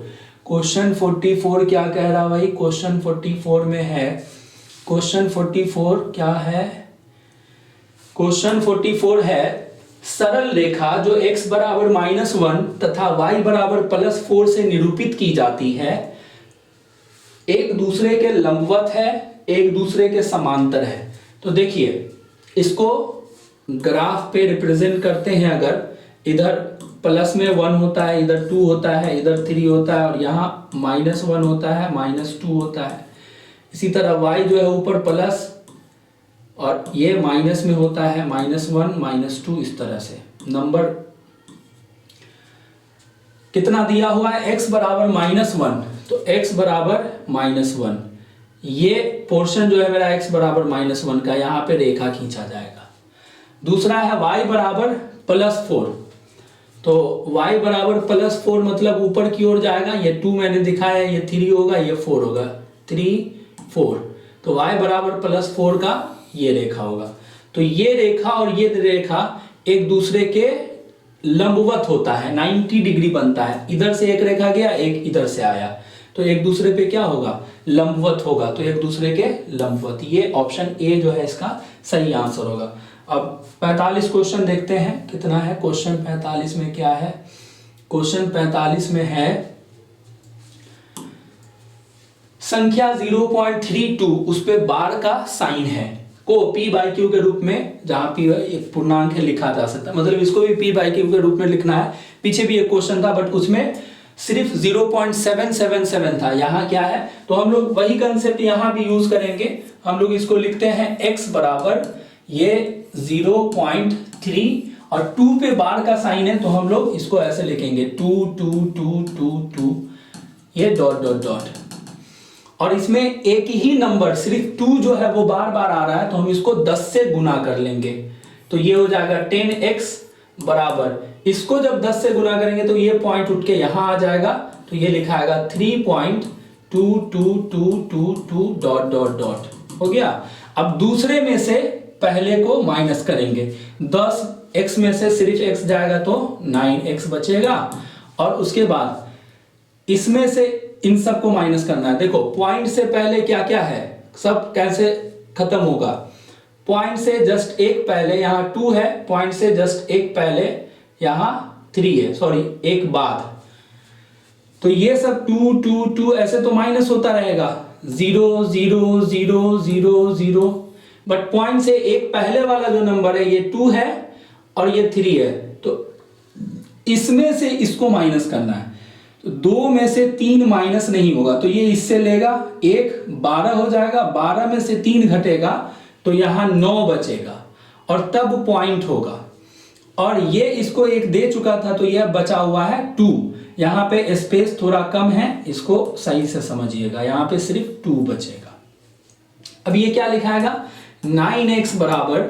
क्वेश्चन 44 क्या कह रहा भाई, क्वेश्चन 44 में है, क्वेश्चन 44 क्या है, क्वेश्चन 44 है, सरल रेखा जो x बराबर -1 तथा y बराबर +4 से निरूपित की जाती है, एक दूसरे के लंबवत है, एक दूसरे के समांतर है। तो देखिए इसको ग्राफ पे रिप्रेजेंट करते हैं, अगर इधर प्लस में 1 होता है, इधर 2 होता है, इधर 3 होता है, और यहाँ -1 होता है, -2 होता है। इसी तरह y जो है ऊपर प्लस, और ये माइनस में होता है, -1 -2, इस तरह से नंबर कितना दिया हुआ है, x बराबर -1, तो x बराबर -1, ये पोर्शन जो है मेरा x बराबर -1 का, यहाँ पे रेखा खींचा जाएगा। दूसरा है y बराबर +4, तो y बराबर +4 मतलब ऊपर की ओर जाएगा, ये 2 मैंने दिखाया है, ये 3 होगा, ये 4 होगा, 3 4, तो y बराबर +4 का ये रेखा होगा। तो ये रेखा और ये रेखा एक दूसरे के लंबवत होता है, 90 डिग्री बनता है, इधर से एक रेखा गया, एक इधर से आया, तो एक दूसरे पे क्या होगा, लंबवत होगा, तो एक दूसरे के लंबवत, ये ऑप्शन ए जो है इसका सही आंसर होगा। अब 45 क्वेश्चन देखते हैं, कितना है क्वेश्चन 45 में, क्या है क्वेश्चन 45 में है, संख्या 0.32 उस पे बार का साइन है को p/q के रूप में, जहां p एक पूर्णांक है लिखा जा सकता है, मतलब इसको भी p/q के रूप में लिखना है। पीछे भी एक क्वेश्चन था बट उसमें सिर्फ 0.777 था, यहाँ क्या है, तो हम लोग वही कंसेप्ट यहाँ भी यूज करेंगे। हम लोग इसको लिखते हैं x बराबर ये 0.3 और 2 पे बार का साइन है, तो हम लोग इसको ऐसे लिखेंगे 2 2 2 2 2, ये डॉट डॉट डॉट, और इसमें एक ही नंबर सिर्फ 2 जो है वो बार बार आ रहा है, तो हम इसको 10 से गुना कर लेंगे, तो ये हो जाएगा 10x बराबर, इसको जब 10 से गुना करेंगे तो ये पॉइंट उठ के यहां आ जाएगा, तो ये लिखा आएगा 3.2222 डॉट डॉट डॉट, हो गया। अब दूसरे में से पहले को माइनस करेंगे, 10x में से सिर्फ x जाएगा तो 9x बचेगा, और उसके बाद इसमें से इन सबको माइनस करना है। देखो पॉइंट से पहले क्या क्या है, सब कैसे खत्म होगा, पॉइंट से जस्ट एक पहले यहाँ 2 है, पॉइंट से जस्ट एक पहले यहाँ 3 है, सॉरी एक बाद, तो ये सब 2 2 2 ऐसे तो माइनस होता रहेगा, 0 0 0 0 0, बट पॉइंट से एक पहले वाला जो नंबर है ये 2 है और ये 3 है, तो इसमें से इसको माइनस करना है। तो 2 में से 3 माइनस नहीं होगा तो ये इससे लेगा 1, 12 हो जाएगा। 12 में से 3 घटेगा तो यहाँ 9 बचेगा और तब पॉइंट होगा। और ये इसको 1 दे चुका था तो यह बचा हुआ है 2। यहाँ पे स्पेस थोड़ा कम है, इसको सही से समझिएगा, यहाँ पे सिर्फ 2 बचेगा। अब ये क्या लिखाएगा, 9x बराबर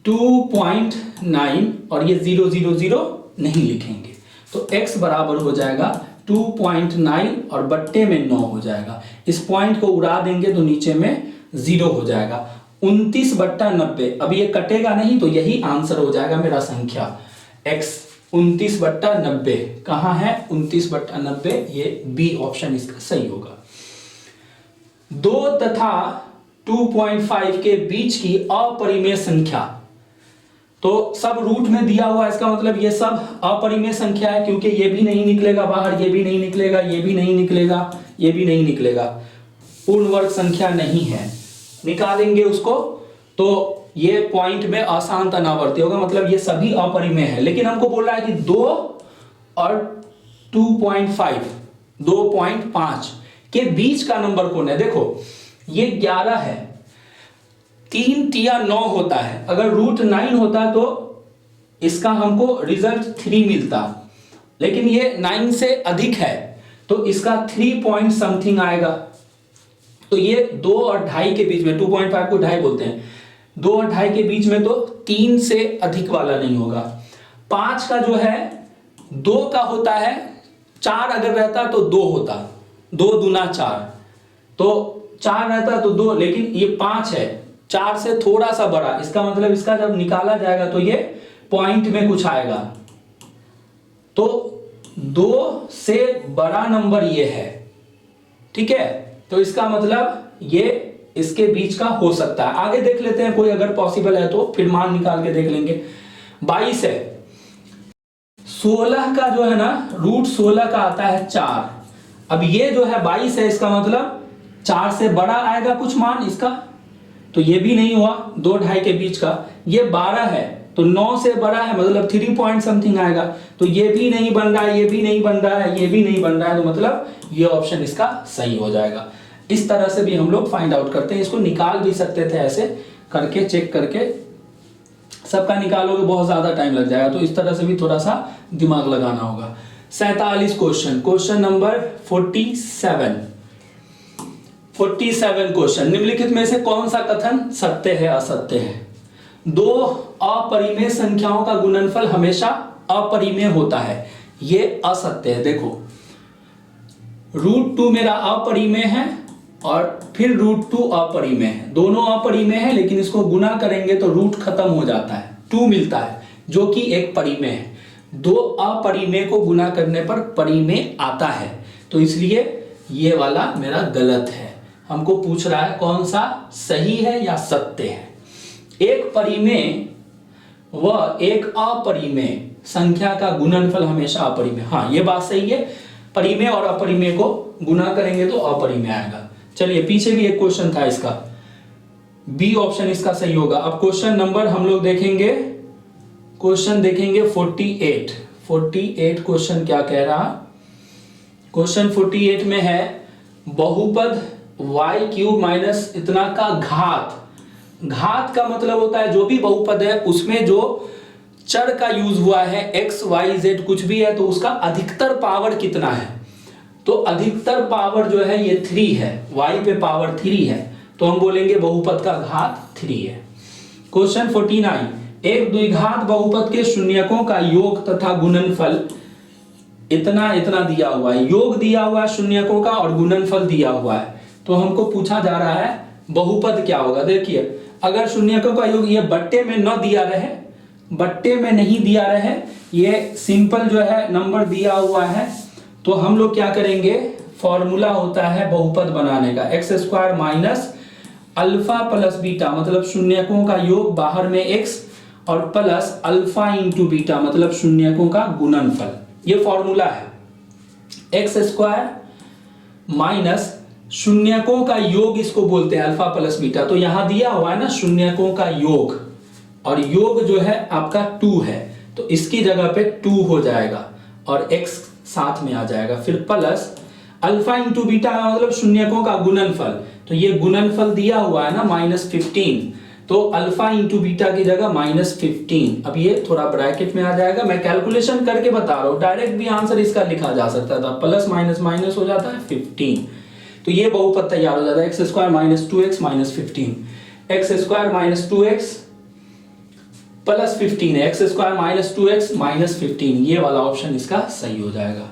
2.9 और ये 0 0 0 नहीं लिखेंगे तो x बराबर हो जाएगा 2.9 और बट्टे में 9 हो जाएगा। इस पॉइंट को उड़ा देंगे तो नीचे में 0 हो जाएगा। 29/90। अब ये कटेगा नहीं तो यही आंसर हो जाएगा मेरा संख्या x। 29/90 कहाँ है, 29/90, ये बी ऑप्शन इसका सही होगा। 2 तथा 2.5 के बीच की अपरिमेय संख्या, तो सब रूट में दिया हुआ है, इसका मतलब ये सब अपरिमेय संख्या है क्योंकि ये भी नहीं निकलेगा बाहर, ये भी नहीं निकलेगा, ये भी नहीं निकलेगा, ये भी नहीं निकलेगा, पूर्ण वर्ग संख्या नहीं है। निकालेंगे उसको तो ये पॉइंट में अशांत अनावर्ती होगा, मतलब ये सभी अपरिमेय है। लेकिन हमको बोल रहा है कि 2 और 2.5, 2.5 के बीच का नंबर कौन है। देखो ये 11 है, 3 तिया 9 होता है, अगर √9 होता तो इसका हमको रिजल्ट 3 मिलता, लेकिन ये 9 से अधिक है तो इसका 3 पॉइंट समथिंग आएगा। तो ये 2 और 2.5 के बीच में, 2.5 को 2.5 बोलते हैं, 2 और 2.5 के बीच में तो 3 से अधिक वाला नहीं होगा। 5 का जो है 2 का होता है, 4 अगर रहता तो 2 होता, 2 दूना 4, तो 4 रहता तो 2, लेकिन ये 5 है, 4 से थोड़ा सा बड़ा, इसका मतलब इसका जब निकाला जाएगा तो ये पॉइंट में कुछ आएगा। तो 2 से बड़ा नंबर ये है, ठीक है, तो इसका मतलब ये इसके बीच का हो सकता है। आगे देख लेते हैं, कोई अगर पॉसिबल है तो फिर मान निकाल के देख लेंगे। 22 है, 16 का जो है ना √16 का आता है 4। अब ये जो है 22 है, इसका मतलब 4 से बड़ा आएगा कुछ मान इसका, तो ये भी नहीं हुआ, 2 2.5 के बीच का। ये 12 है तो 9 से बड़ा है, मतलब 3 पॉइंट समथिंग आएगा, तो ये भी नहीं बन रहा है, ये भी नहीं बन रहा है, ये भी नहीं बन रहा है, तो मतलब ये ऑप्शन इसका सही हो जाएगा। इस तरह से भी हम लोग फाइंड आउट करते हैं, इसको निकाल भी सकते थे ऐसे करके, चेक करके। सबका निकालोगे बहुत ज्यादा टाइम लग जाएगा, तो इस तरह से भी थोड़ा सा दिमाग लगाना होगा। 47 क्वेश्चन, क्वेश्चन नंबर 47 क्वेश्चन, निम्नलिखित में से कौन सा कथन सत्य है असत्य है। 2 अपरिमेय संख्याओं का गुणनफल हमेशा अपरिमेय होता है, ये असत्य है। देखो √2 मेरा अपरिमेय है और फिर √2 अपरिमेय है, दोनों अपरिमेय है, लेकिन इसको गुना करेंगे तो रूट खत्म हो जाता है, 2 मिलता है जो कि एक परिमेय है। 2 अपरिमेय को गुना करने पर परिमेय आता है, तो इसलिए ये वाला मेरा गलत है। हमको पूछ रहा है कौन सा सही है या सत्य है। एक परिमेय व एक अपरिमेय संख्या का गुणनफल हमेशा अपरिमेय, हाँ ये बात सही है, परिमेय और अपरिमेय को गुना करेंगे तो अपरिमेय आएगा। चलिए पीछे भी एक क्वेश्चन था इसका, बी ऑप्शन इसका सही होगा। अब क्वेश्चन नंबर हम लोग देखेंगे, क्वेश्चन देखेंगे 48 क्वेश्चन क्या कह रहा। क्वेश्चन 48 में है बहुपद y³ माइनस इतना का घात का मतलब होता है जो भी बहुपद है उसमें जो चर का यूज हुआ है x y z कुछ भी है तो उसका अधिकतर पावर कितना है। तो अधिकतर पावर जो है ये 3 है, y पे पावर 3 है, तो हम बोलेंगे बहुपद का घात 3 है। क्वेश्चन 49, एक द्विघात बहुपद के शून्यकों का योग तथा गुणनफल इतना इतना दिया हुआ है, योग दिया हुआ है शून्यकों का और गुणनफल दिया हुआ है, तो हमको पूछा जा रहा है बहुपद क्या होगा। देखिए अगर शून्यकों का योग ये बट्टे में न दिया रहे, बट्टे में नहीं दिया रहे, ये सिंपल जो है नंबर दिया हुआ है, तो हम लोग क्या करेंगे, फॉर्मूला होता है बहुपद बनाने का x² minus alpha plus beta, मतलब शून्यकों का योग बाहर में x और प्लस अल्फा इंटू बीटा मतलब शून्यकों का गुणनफल, ये फॉर्मूला है। x² माइनस शून्यकों का योग इसको बोलते हैं अल्फा प्लस बीटा, तो यहां दिया हुआ है ना शून्यकों का योग, और योग जो है आपका 2 है, तो इसकी जगह पे 2 हो जाएगा और x साथ में आ जाएगा। फिर प्लस अल्फा इंटू बीटा का मतलब शून्यकों का गुणनफल, तो ये गुणनफल दिया हुआ है ना -15, तो अल्फा इंटू बीटा की जगह -15। अब ये थोड़ा ब्रैकेट में आ जाएगा, मैं कैलकुलेशन करके बता रहा हूँ, डायरेक्ट भी आंसर इसका लिखा जा सकता था, प्लस माइनस माइनस हो जाता है 15, तो ये बहुपद तैयार हो जाता है। x² - 2x - 15, x² - 2x plus 15 है, x² - 2x - 15, ये वाला ऑप्शन इसका सही हो जाएगा।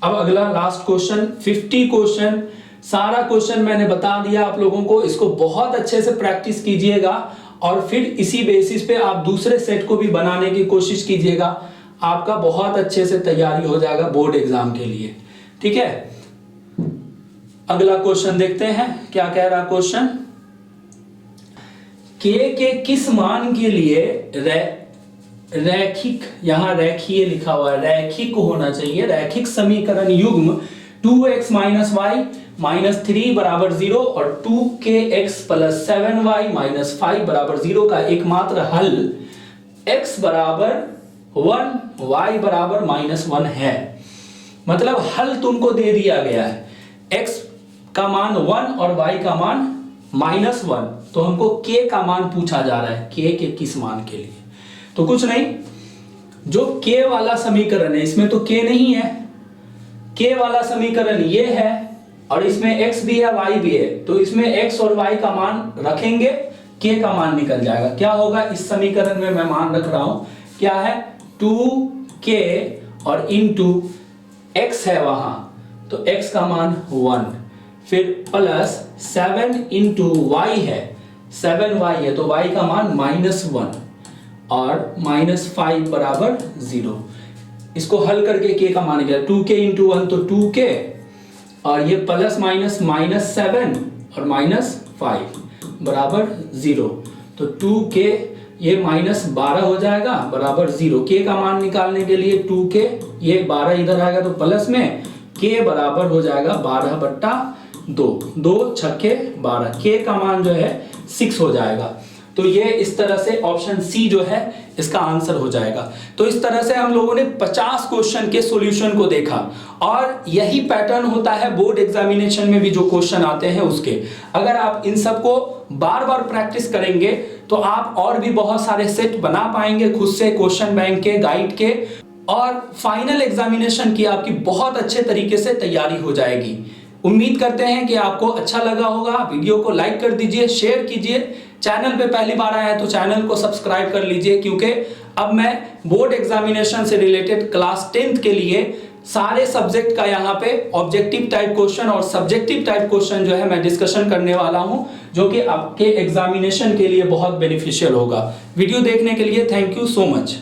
अब अगला लास्ट क्वेश्चन 50 क्वेश्चन, सारा क्वेश्चन मैंने बता दिया आप लोगों को, इसको बहुत अच्छे से प्रैक्टिस कीजिएगा और फिर इसी बेसिस पे आप दूसरे सेट को भी बनाने की कोशिश कीजिएगा, आपका बहुत अच्छे से तैयारी हो जाएगा बोर्ड एग्जाम के लिए। ठीक है, अगला क्वेश्चन देखते हैं क्या कह रहा क्वेश्चन। के किस मान के लिए रैखिक, यहां रेखीय लिखा हुआ है, रैखिक होना चाहिए, रैखिक समीकरण युग्म 2x - y - 3 = 0 और 2kx + 7y - 5 = 0 का एकमात्र हल x = 1 y = -1 है। मतलब हल तुमको दे दिया गया है, x का मान 1 और y का मान -1, तो हमको k का मान पूछा जा रहा है, k के किस मान के लिए। तो कुछ नहीं, जो k वाला समीकरण है इसमें तो k नहीं है, k वाला समीकरण ये है और इसमें x भी है y भी है, तो इसमें x और y का मान रखेंगे, k का मान निकल जाएगा। क्या होगा इस समीकरण में, मैं मान रख रहा हूं, क्या है 2k और इंटू x है वहां, तो x का मान 1, फिर प्लस 7 इंटू y है, 7y है तो y का मान -1 और -5 = 0। इसको हल करके k का मान निकला 2k इंटू 1 तो 2k और ये प्लस माइनस -7 और -5 बराबर 0, तो 2k ये -12 हो जाएगा बराबर 0। k का मान निकालने के लिए 2k, ये 12 इधर आएगा तो प्लस में k बराबर हो जाएगा 12/2, 2 छक्के 12, k का मान जो है 6 हो जाएगा। तो ये इस तरह से ऑप्शन सी जो है इसका आंसर हो जाएगा। तो इस तरह से हम लोगों ने 50 क्वेश्चन के सॉल्यूशन को देखा और यही पैटर्न होता है बोर्ड एग्जामिनेशन में भी जो क्वेश्चन आते हैं उसके। अगर आप इन सबको बार बार प्रैक्टिस करेंगे तो आप और भी बहुत सारे सेट बना पाएंगे खुद से, क्वेश्चन बैंक के, गाइड के, और फाइनल एग्जामिनेशन की आपकी बहुत अच्छे तरीके से तैयारी हो जाएगी। उम्मीद करते हैं कि आपको अच्छा लगा होगा। वीडियो को लाइक कर दीजिए, शेयर कीजिए, चैनल पे पहली बार आए हैं तो चैनल को सब्सक्राइब कर लीजिए, क्योंकि अब मैं बोर्ड एग्जामिनेशन से रिलेटेड क्लास 10th के लिए सारे सब्जेक्ट का यहाँ पे ऑब्जेक्टिव टाइप क्वेश्चन और सब्जेक्टिव टाइप क्वेश्चन जो है मैं डिस्कशन करने वाला हूँ, जो कि आपके एग्जामिनेशन के लिए बहुत बेनिफिशियल होगा। वीडियो देखने के लिए थैंक यू सो मच।